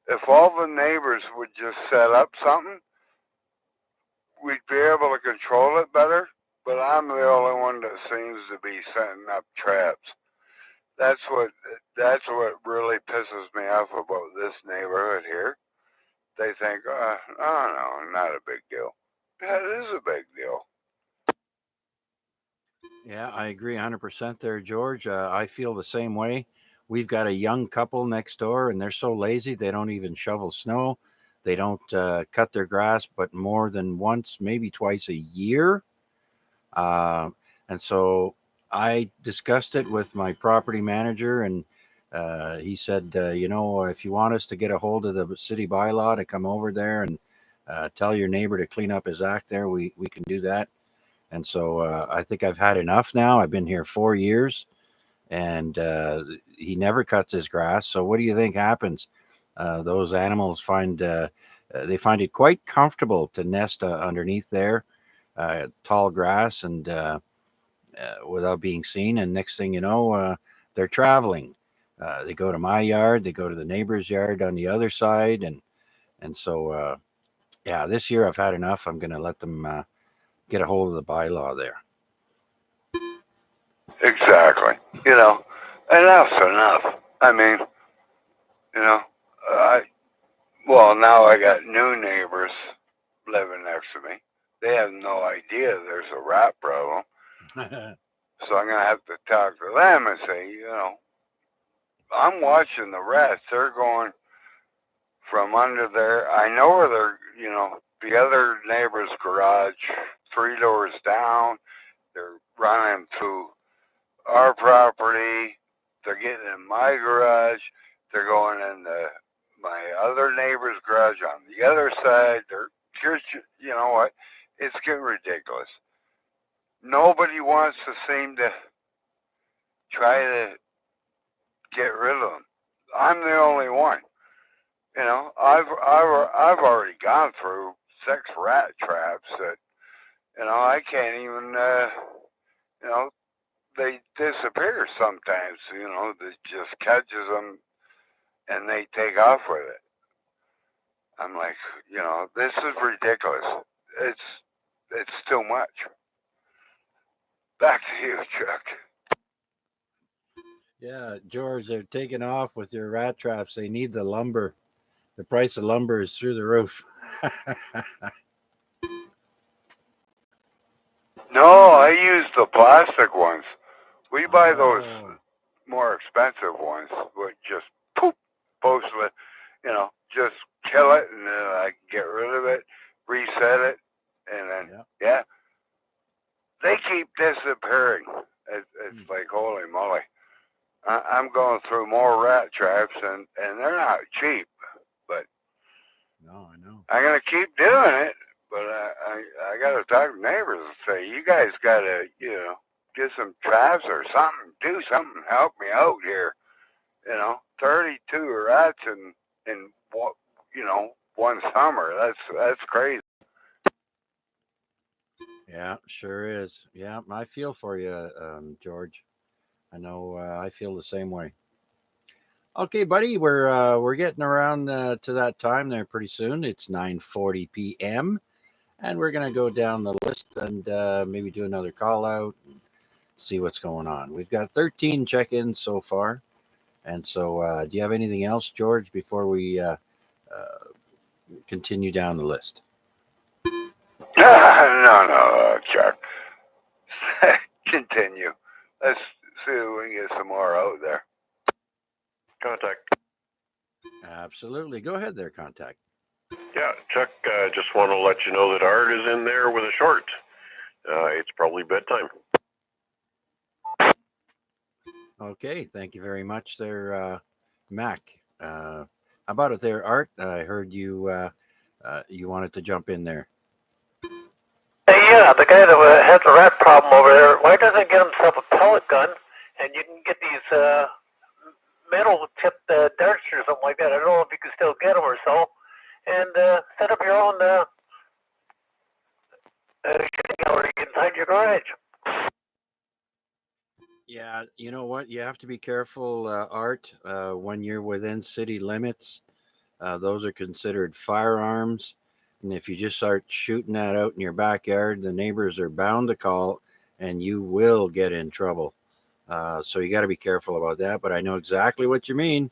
If all the neighbors would just set up something, we'd be able to control it better. But I'm the only one that seems to be setting up traps. That's what really pisses me off about this neighborhood here. They think, oh no, not a big deal. That is a big deal. Yeah, I agree 100% there, George. I feel the same way. We've got a young couple next door, and they're so lazy they don't even shovel snow. They don't cut their grass, but more than once, maybe twice a year. Uh, and so I discussed it with my property manager, and he said, if you want us to get a hold of the city bylaw to come over there and tell your neighbor to clean up his act there, we can do that. And so I think I've had enough now. I've been here 4 years, and he never cuts his grass. So what do you think happens? Those animals find they find it quite comfortable to nest underneath there, tall grass, and without being seen. And next thing you know, they're traveling. They go to my yard, they go to the neighbor's yard on the other side, and so yeah, this year I've had enough. I'm going to let them get a hold of the bylaw there. Exactly. Enough's enough. I mean, now I got new neighbors living next to me. They have no idea there's a rat problem. So I'm going to have to talk to them and say, I'm watching the rats. They're going from under there. I know where they're, the other neighbor's garage, 3 doors down. They're running through our property. They're getting in my garage. They're going in my other neighbor's garage on the other side. They're just, you know what? It's getting ridiculous. Nobody wants to seem to try to get rid of them. I'm the only one. I've already gone through 6 rat traps that, I can't even, they disappear sometimes, that just catches them and they take off with it. I'm like, this is ridiculous. It's too much. Back to you, Chuck. Yeah, George, they're taking off with your rat traps. They need the lumber. The price of lumber is through the roof. No, I use the plastic ones. We buy those more expensive ones, which just poof, mostly, just kill it and then I get rid of it, reset it, and then, yeah. They keep disappearing. It's like, holy moly. I'm going through more rat traps, and they're not cheap, but no, I know. I'm going to keep doing it, But I got to talk to neighbors and say, you guys got to, get some traps or something. Do something. Help me out here. 32 rats in one summer. That's crazy. Yeah, sure is. Yeah, I feel for you, George. I know I feel the same way. Okay, buddy, we're getting around to that time there pretty soon. It's 9:40 p.m. and we're gonna go down the list and maybe do another call out and see what's going on. We've got 13 check-ins so far, and so do you have anything else, George, before we continue down the list? No, Chuck. Continue. Let's see if we can get some more out there. Contact. Absolutely. Go ahead there, contact. Yeah, Chuck, just want to let you know that Art is in there with a short. It's probably bedtime. Okay, thank you very much there, Mac. How about it there, Art? I heard you you wanted to jump in there. Hey, yeah, the guy that has a rat problem over there, why doesn't he get himself a pellet gun and you can get these metal tipped darts or something like that? I don't know if you can still get them or so. And set up your own shooting gallery inside your garage. Yeah, you know what? You have to be careful, Art, when you're within city limits. Those are considered firearms. And if you just start shooting that out in your backyard, the neighbors are bound to call and you will get in trouble. So you got to be careful about that. But I know exactly what you mean.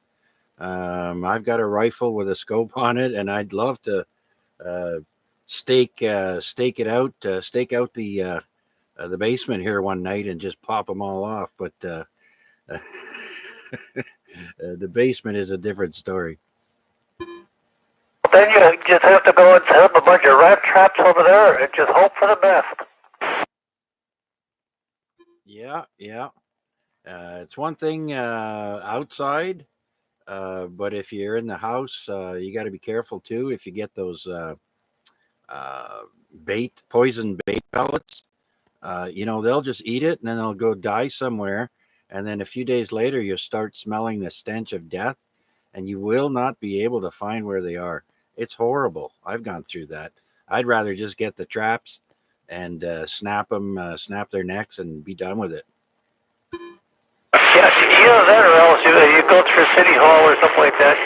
I've got a rifle with a scope on it, and I'd love to stake it out, stake out the basement here one night and just pop them all off. But the basement is a different story. Then you just have to go and set up a bunch of rat traps over there and just hope for the best. Yeah. It's one thing outside, but if you're in the house, you got to be careful too. If you get those poison bait pellets, they'll just eat it and then they'll go die somewhere. And then a few days later, you'll start smelling the stench of death and you will not be able to find where they are. It's horrible. I've gone through that. I'd rather just get the traps and snap their necks and be done with it. Yeah, that or else you go through City Hall or something like that,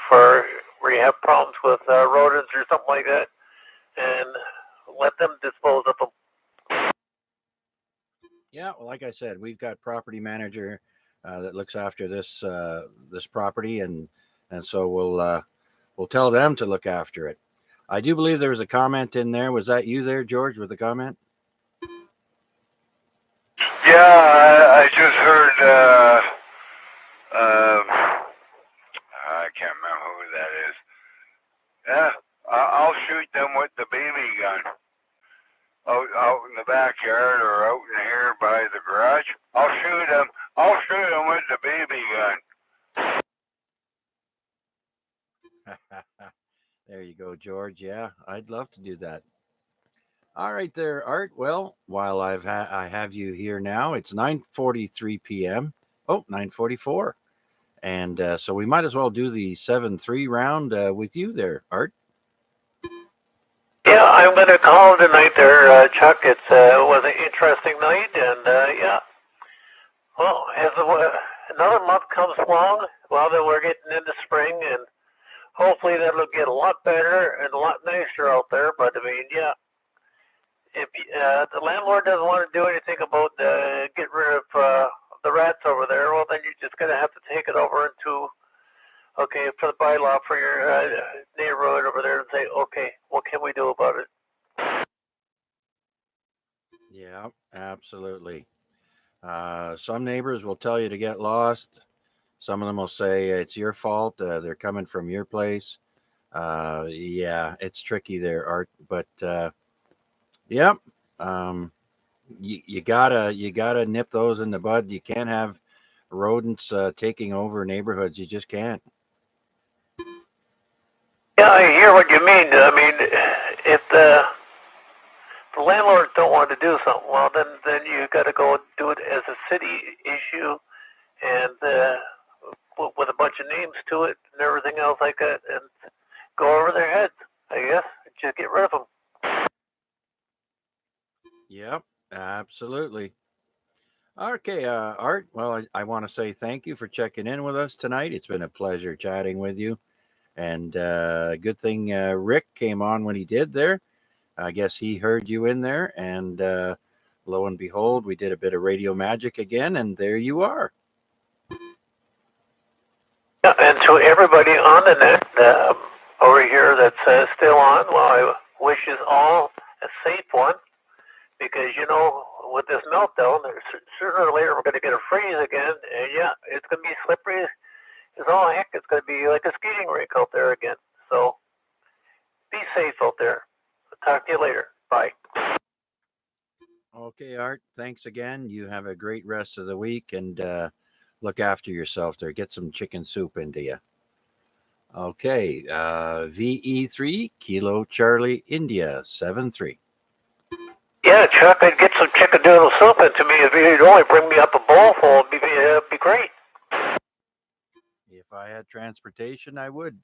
for where you have problems with rodents or something like that, and let them dispose of them. Yeah, well, like I said, we've got property manager that looks after this property, and so we'll tell them to look after it. I do believe there was a comment in there. Was that you there, George, with the comment? Yeah, I just heard, I can't remember who that is. Yeah, I'll shoot them with the BB gun. Out in the backyard or out in here by the garage. I'll shoot them with the BB gun. There you go, George. Yeah, I'd love to do that. All right there, Art. Well, while I have you here now, it's 9:43 p.m. Oh, 9:44. And so we might as well do the 7-3 round with you there, Art. Yeah, I'm going to call tonight there, Chuck. It was an interesting night, and yeah. Well, as another month comes along, well, then we're getting into spring, and hopefully that'll get a lot better and a lot nicer out there. But I mean, yeah, if the landlord doesn't want to do anything about getting rid of the rats over there, well, then you're just going to have to take it over into for the bylaw for your neighborhood over there and say, okay, what can we do about it? Yeah, absolutely. Some neighbors will tell you to get lost. Some of them will say it's your fault. They're coming from your place. Yeah, it's tricky there, Art. But yeah, you gotta nip those in the bud. You can't have rodents taking over neighborhoods. You just can't. Yeah, I hear what you mean. I mean, if the landlords don't want to do something, well, then you got to go do it as a city issue, and with a bunch of names to it and everything else like that, and go over their heads, I guess. Just get rid of them. Yep, absolutely. Okay, Art. Well, I want to say thank you for checking in with us tonight. It's been a pleasure chatting with you. And good thing Rick came on when he did there. I guess he heard you in there. And lo and behold, we did a bit of radio magic again. And there you are. Yeah, and to everybody on the net over here that's still on, well, I wish you all a safe one. Because, you know, with this meltdown, sooner or later we're going to get a freeze again. And, yeah, it's going to be slippery as all heck. It's going to be like a skating rink out there again. So be safe out there. I'll talk to you later. Bye. Okay, Art. Thanks again. You have a great rest of the week. And look after yourself there. Get some chicken soup into you. Okay. VE3, Kilo Charlie, India, 7-3. Yeah, Chuck, I'd get some chicken noodle soup into me. If you'd only bring me up a bowl full, it'd be great. If I had transportation, I would.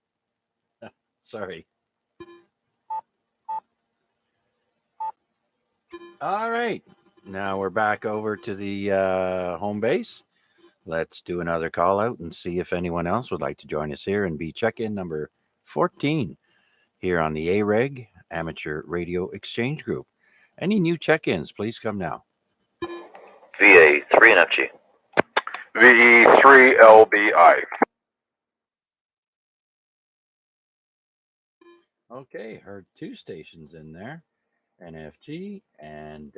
Sorry. All right. Now we're back over to the home base. Let's do another call out and see if anyone else would like to join us here and be check-in number 14 here on the AREG Amateur Radio Exchange Group. Any new check-ins, please come now. VA3 NFG. VE3 LBI. Okay, heard two stations in there, NFG and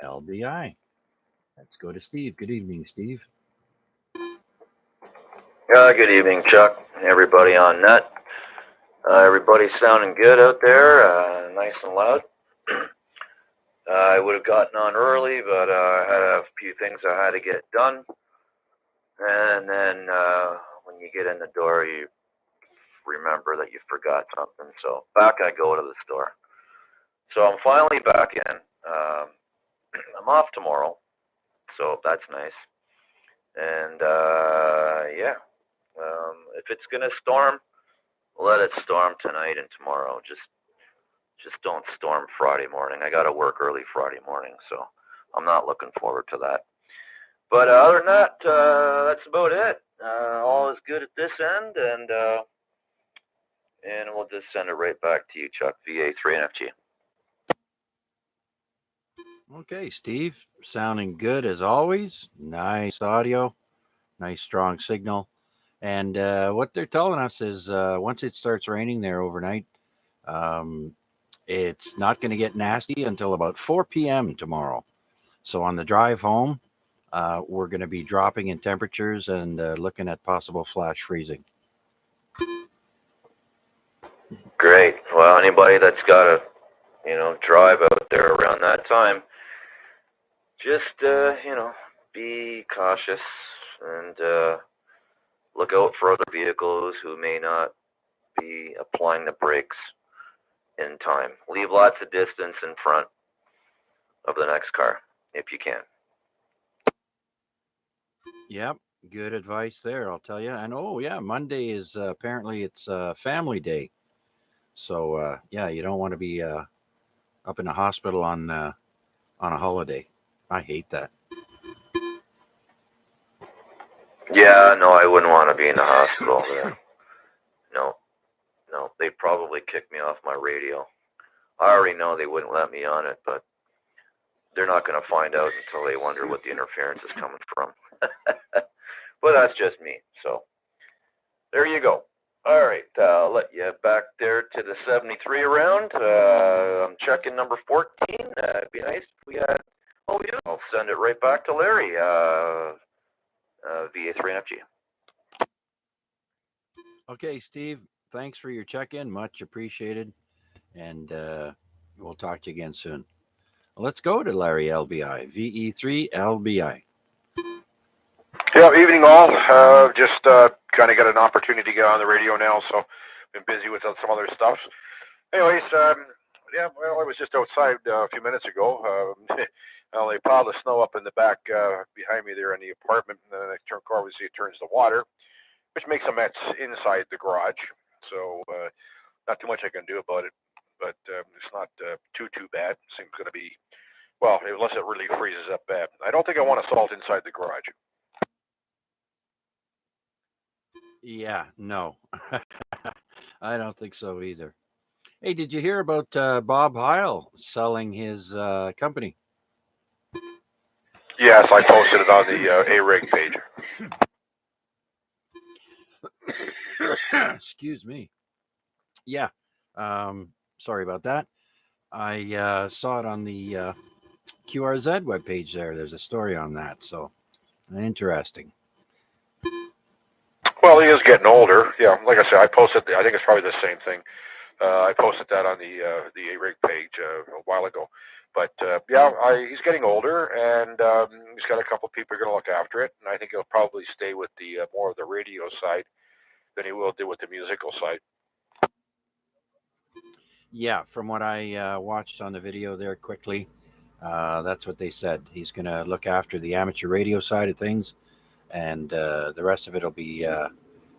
LBI. Let's go to Steve. Good evening, Steve. Good evening, Chuck, and everybody on net. Everybody's sounding good out there, nice and loud. I would have gotten on early, but I had a few things I had to get done. And then when you get in the door, you remember that you forgot something. So back I go to the store. So I'm finally back in. I'm off tomorrow, so that's nice. And yeah, if it's gonna storm, let it storm tonight and tomorrow. Just don't storm Friday morning. I got to work early Friday morning, so I'm not looking forward to that. But other than that, that's about it. All is good at this end, and we'll just send it right back to you, Chuck. VA3 NFG. Okay, Steve, sounding good as always. Nice audio, nice strong signal. And what they're telling us is once it starts raining there overnight, it's not going to get nasty until about 4 p.m. tomorrow. So on the drive home, we're going to be dropping in temperatures and looking at possible flash freezing. Great. Well, anybody that's got to, drive out there around that time, just, be cautious and look out for other vehicles who may not be applying the brakes in time. Leave lots of distance in front of the next car if you can. Yep, good advice there, I'll tell you. And oh yeah, Monday is apparently it's family day. So yeah, you don't want to be up in a hospital on a holiday. I hate that. Yeah, no, I wouldn't want to be in the hospital. No, they'd probably kick me off my radio. I already know they wouldn't let me on it, but they're not going to find out until they wonder what the interference is coming from. But that's just me. So there you go. All right, I'll let you back there to the 73 around. I'm checking number 14. It'd be nice if we had. Oh yeah, I'll send it right back to Larry. VA3NFG. Okay, Steve, thanks for your check-in. Much appreciated. And we'll talk to you again soon. Let's go to Larry LBI, VE3 LBI. Yeah, evening all. Just kind of got an opportunity to get on the radio now, so been busy with some other stuff. Anyways, Yeah, well, I was just outside a few minutes ago. Well, they piled the snow up in the back behind me there in the apartment, and then I turn obviously it turns to water, which makes a mess inside the garage. So not too much I can do about it, but it's not too bad. Seems going to be well, unless it really freezes up bad. I don't think I want to salt inside the garage. Yeah, no. I don't think so either. Hey, did you hear about Bob Heil selling his company? Yes, I posted it on the AREG page. Excuse me. Yeah. Sorry about that. I saw it on the QRZ webpage there. There's a story on that. So interesting. Well, he is getting older. Yeah, like I said, I posted. I think it's probably the same thing. I posted that on the AREG page a while ago. But yeah, he's getting older, and he's got a couple people going to look after it. And I think he'll probably stay with the more of the radio side than he will do with the musical side. Yeah, from what I watched on the video there quickly, that's what they said. He's going to look after the amateur radio side of things, and the rest of it will be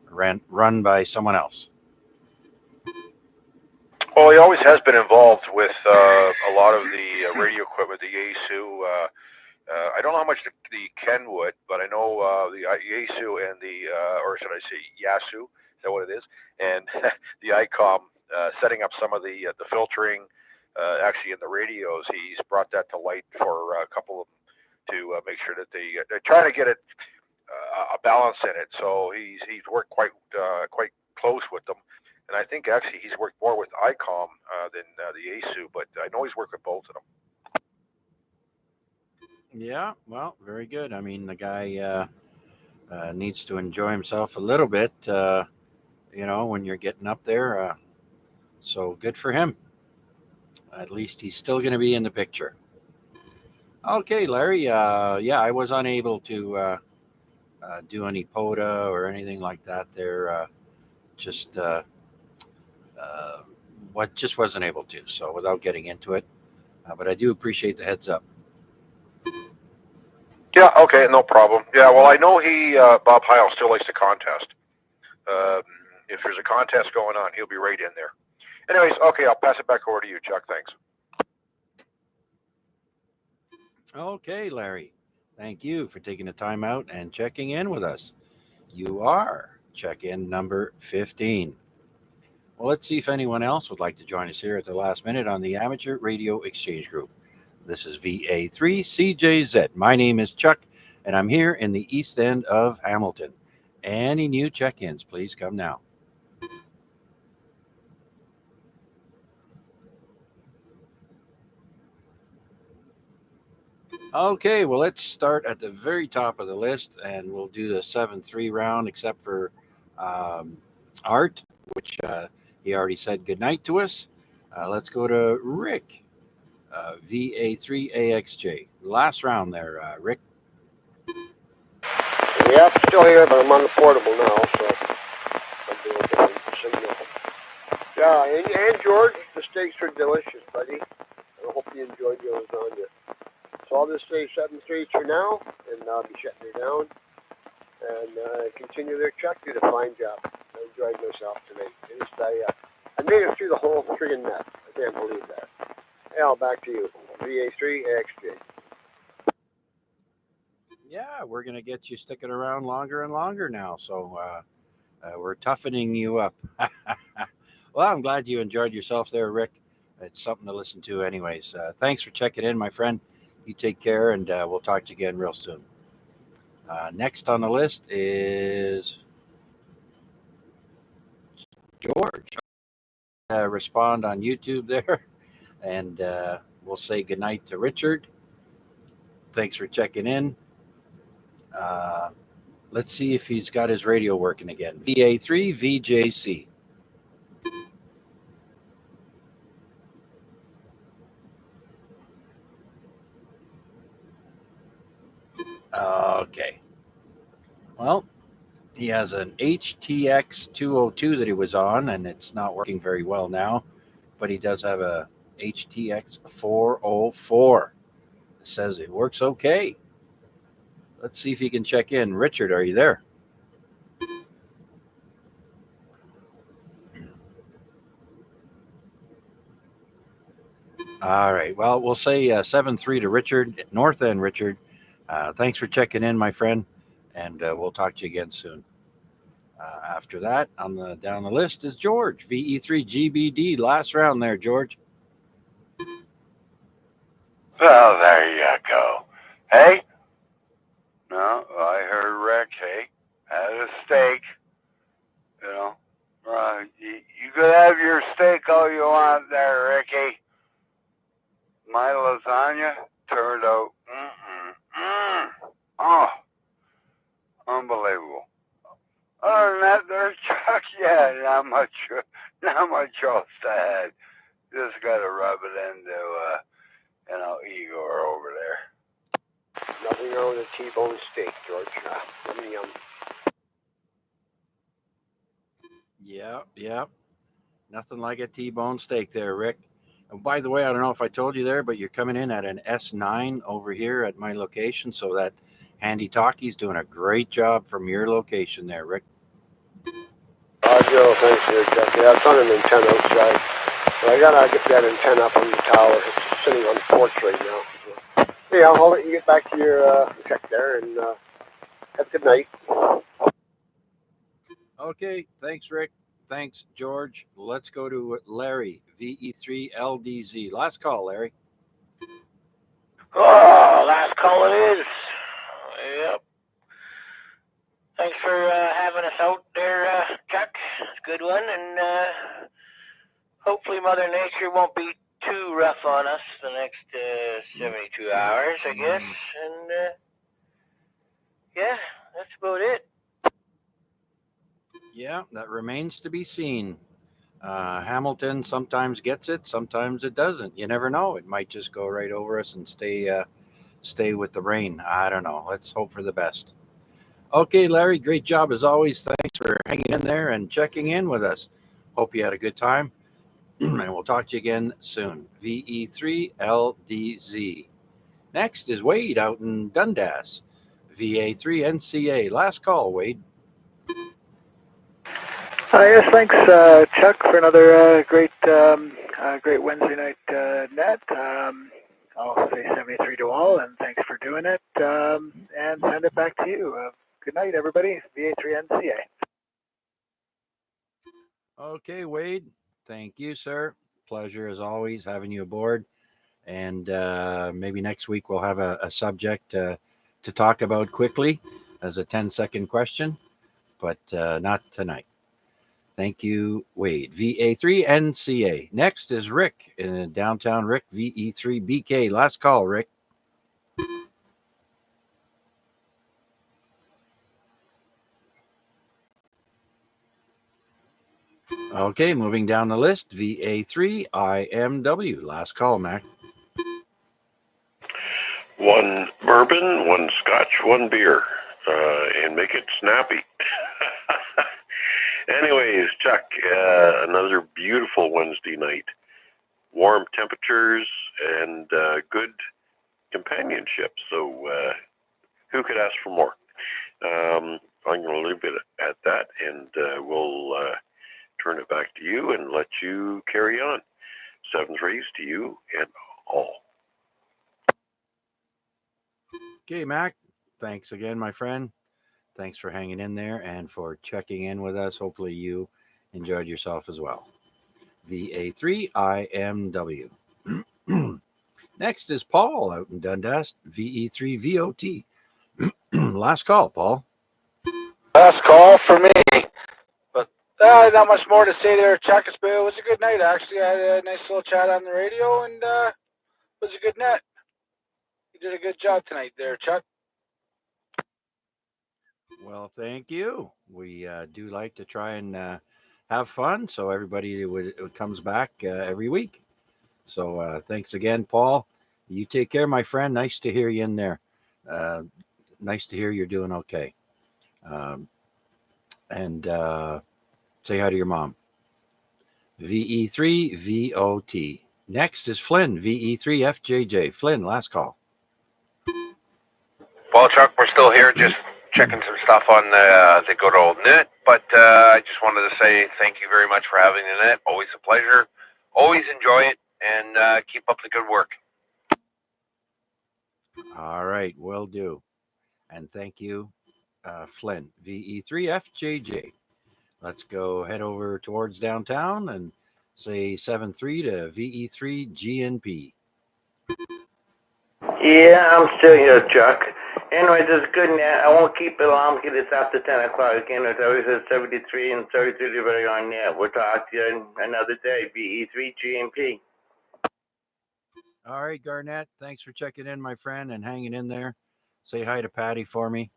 run by someone else. Well, he always has been involved with a lot of the radio equipment, the Yaesu. I don't know how much the Kenwood, but I know the Yaesu and the, or should I say Yasu, is that what it is? And the ICOM, setting up some of the filtering, actually in the radios. He's brought that to light for a couple of them to make sure that they're trying to get it a balance in it. So he's worked quite close with them. And I think actually he's worked more with ICOM than the ASU, but I know he's worked with both of them. Yeah, well, very good. I mean, the guy needs to enjoy himself a little bit, when you're getting up there. So good for him. At least he's still going to be in the picture. Okay, Larry. Yeah, I was unable to do any POTA or anything like that there. Just what just wasn't able to. So without getting into it, but I do appreciate the heads up. Yeah, okay, no problem. Yeah, well, I know Bob Heil still likes to contest. If there's a contest going on, he'll be right in there. Anyways, okay, I'll pass it back over to you, Chuck. Thanks. Okay, Larry. Thank you for taking the time out and checking in with us. You are check-in number 15. Well, let's see if anyone else would like to join us here at the last minute on the Amateur Radio Exchange Group. This is VA3CJZ. My name is Chuck, and I'm here in the east end of Hamilton. Any new check-ins, please come now. Okay, well, let's start at the very top of the list, and we'll do the 7-3 round, except for Art, which he already said goodnight to us. Let's go to Rick, VA3AXJ. Last round there, Rick. Yeah, still here, but I'm on the portable now, so I'm doing the signal. Yeah, and George, the steaks are delicious, buddy. I hope you enjoyed your lasagna. So I'll just say 7-3 for now, and I'll be shutting her down. And continue there, Chuck. Did a fine job. I enjoyed myself tonight. I made it through the whole friggin' net. I can't believe that. Al, back to you. VA3XJ. Yeah, we're going to get you sticking around longer and longer now. So we're toughening you up. Well, I'm glad you enjoyed yourself there, Rick. It's something to listen to anyways. Thanks for checking in, my friend. You take care, and we'll talk to you again real soon. Next on the list is George. Respond on YouTube there, and we'll say goodnight to Richard. Thanks for checking in. Let's see if he's got his radio working again. VA3VJC. Okay. Well, he has an HTX 202 that he was on, and it's not working very well now. But he does have a HTX 404. It says it works okay. Let's see if you can check in. Richard, are you there? All right. Well, we'll say 7-3 to Richard, North End Richard. Thanks for checking in, my friend, and we'll talk to you again soon. After that, down the list is George, VE3GBD. Last round there, George. Well, there you go. Hey? No, I heard Rick, hey, had a steak. You know, you could have your steak all you want there, Ricky. My lasagna turned out, oh, unbelievable. Other than that, there's Chuck. Yeah, not much else to add. Just got to rub it into, Igor over there. Nothing wrong with a T-bone steak, George. Yum. Yeah. Nothing like a T-bone steak there, Rick. And by the way, I don't know if I told you there, but you're coming in at an S9 over here at my location. So that Handy Talkie's doing a great job from your location there, Rick. Joe, thanks for Chuck. Yeah, it's on an antenna outside. So I gotta get that antenna up on the tower. It's sitting on the porch right now. So, yeah, I'll let you get back to your check there, and have a good night. Okay, thanks, Rick. Thanks, George. Let's go to Larry, VE3LDZ. Last call, Larry. Oh, last call it is. Yep. Thanks for having us out there, Chuck. It's a good one, and hopefully Mother Nature won't be too rough on us the next 72 hours, I guess. And yeah, that's about it. Yeah, that remains to be seen. Hamilton sometimes gets it, sometimes it doesn't. You never know. It might just go right over us and stay with the rain. I don't know. Let's hope for the best. Okay, Larry, great job as always. Thanks for hanging in there and checking in with us. Hope you had a good time. And we'll talk to you again soon. VE3LDZ. Next is Wade out in Dundas. VA3NCA. Last call, Wade. Yes, thanks, Chuck, for another great Wednesday night net. I'll say 73 to all, and thanks for doing it, and send it back to you. Good night, everybody. VA3NCA. Okay, Wade. Thank you, sir. Pleasure as always having you aboard. And maybe next week we'll have a subject to talk about quickly as a 10-second question, but not tonight. Thank you, Wade. VA3NCA. Next is Rick in downtown. Rick, VE3BK. Last call, Rick. Okay, moving down the list. VA3IMW. Last call, Mac. One bourbon, one scotch, one beer, and make it snappy. Anyways, Chuck, another beautiful Wednesday night. Warm temperatures and good companionship. So who could ask for more? I'm going to leave it at that, and we'll turn it back to you and let you carry on. 7-3 to you and all. Okay, Mac. Thanks again, my friend. Thanks for hanging in there and for checking in with us. Hopefully you enjoyed yourself as well. VA3IMW. Next is Paul out in Dundas, VE3VOT. Last call, Paul. Last call for me. But not much more to say there, Chuck. It was a good night, actually. I had a nice little chat on the radio, and it was a good net. You did a good job tonight there, Chuck. Well, thank you. We do like to try and have fun, so everybody comes back every week. So thanks again, Paul. You take care, my friend. Nice to hear you in there. Nice to hear you're doing okay. And say hi to your mom. VE3VOT. Next is Flynn, VE3FJJ. Flynn, last call. Well, Chuck, we're still here just checking some stuff on the good old net, but I just wanted to say thank you very much for having the net. Always a pleasure. Always enjoy it, and keep up the good work. All right, will do. And thank you, Flynn, VE3FJJ. Let's go head over towards downtown and say 7-3 to VE3GNP. Yeah, I'm still here, Chuck. Anyways, it's good now. I won't keep it long because it's after 10 o'clock again. It's always at 73 and 33 to very on there. We'll talk to you another day. BE3GMP. All right, Garnett. Thanks for checking in, my friend, and hanging in there. Say hi to Patty for me.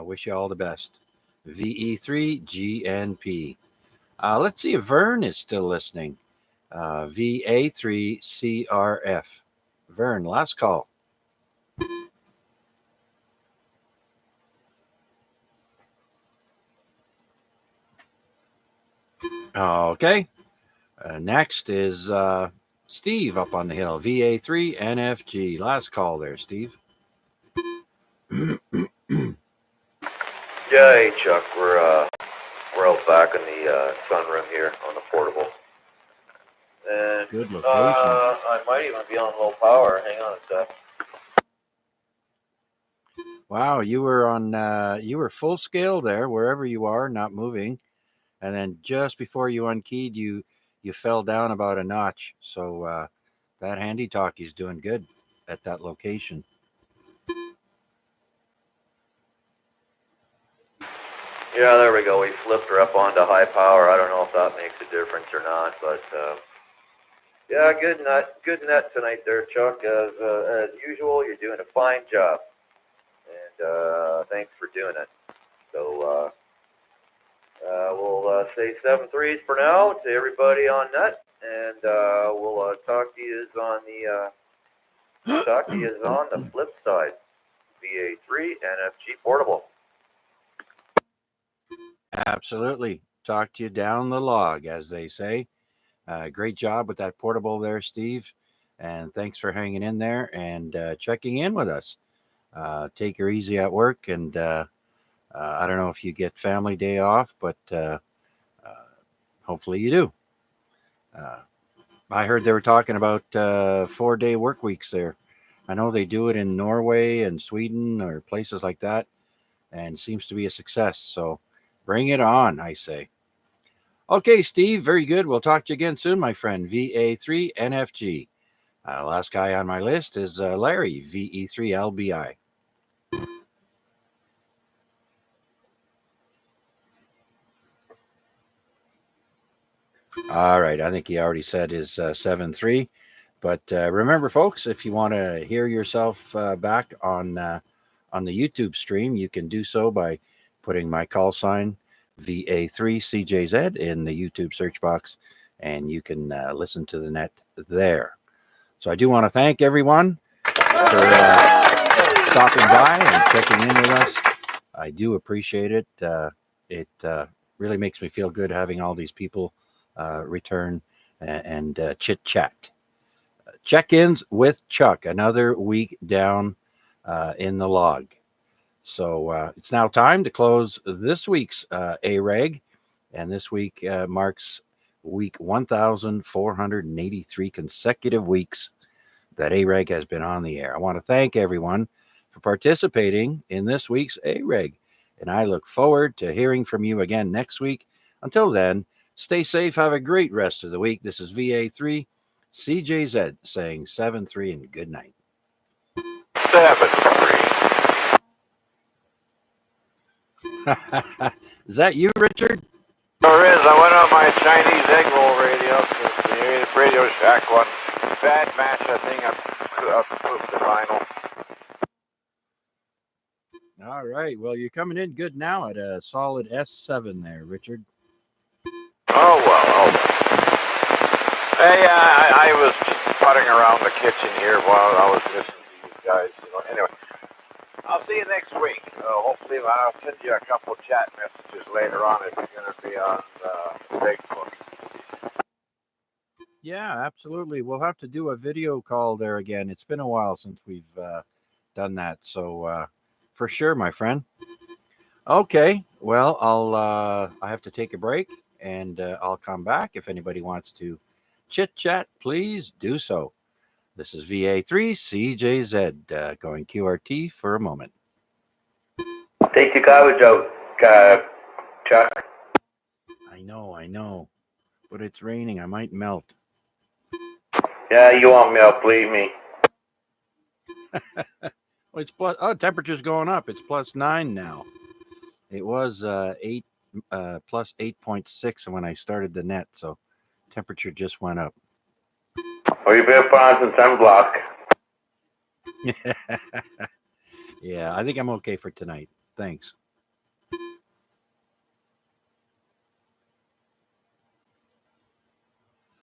Wish you all the best. VE3GNP. Let's see if Vern is still listening. VA3CRF. Vern, last call. Okay. Next is Steve up on the hill. VA3NFG. Last call there, Steve. Yeah, hey Chuck, we're out back in the sunroom here on the portable. And good location. I might even be on low power. Hang on a sec. Wow, you were full scale there, wherever you are, not moving, and then just before you unkeyed, you fell down about a notch. So that handy talkie's doing good at that location. Yeah, there we go. We flipped her up onto high power. I don't know if that makes a difference or not, but yeah, good net tonight there, Chuck. As usual, you're doing a fine job, and thanks for doing it. So we'll say 7-3s for now to everybody on net, and we'll talk to you on the flip side. VA3 NFG Portable. Absolutely. Talk to you down the log, as they say. Great job with that portable there, Steve. And thanks for hanging in there and checking in with us. Take her easy at work. And I don't know if you get family day off, but hopefully you do. I heard they were talking about 4-day work weeks there. I know they do it in Norway and Sweden or places like that, and seems to be a success. So bring it on, I say. Okay, Steve, very good. We'll talk to you again soon, my friend. VA3NFG. Last guy on my list is Larry, VE3LBI. All right, I think he already said his 7-3. But remember, folks, if you want to hear yourself back on the YouTube stream, you can do so by putting my call sign VA3CJZ in the YouTube search box, and you can listen to the net there. So I do want to thank everyone for stopping by and checking in with us. I do appreciate it. It really makes me feel good having all these people return and chit-chat. Check-ins with Chuck, another week down in the log. So it's now time to close this week's AREG, and this week marks week 1,483 consecutive weeks that AREG has been on the air. I want to thank everyone for participating in this week's AREG, and I look forward to hearing from you again next week. Until then, stay safe. Have a great rest of the week. This is VA3 CJZ saying 7-3 and good night. 7-3. Is that you, Richard? Sure is. I went on my Chinese egg roll radio, the Radio Shack one. Bad match, I think. I put the final. All right. Well, you're coming in good now at a solid S7 there, Richard. Oh, well. Hey, I was just putting around the kitchen here while I was listening to you guys. Anyway, I'll see you next week. Hopefully, I'll send you a couple chat messages later on if you're going to be on Facebook. Yeah, absolutely. We'll have to do a video call there again. It's been a while since we've done that. So for sure, my friend. Okay. Well, I have to take a break and I'll come back. If anybody wants to chit chat, please do so. This is VA3CJZ going QRT for a moment. Take the garbage out, Chuck. I know, but it's raining. I might melt. Yeah, you won't melt, believe me. Well, it's plus. Oh, temperature's going up. It's +9 now. It was 8+8.6 when I started the net, so temperature just went up. Or you better put on some sunblock. Yeah, I think I'm okay for tonight. Thanks.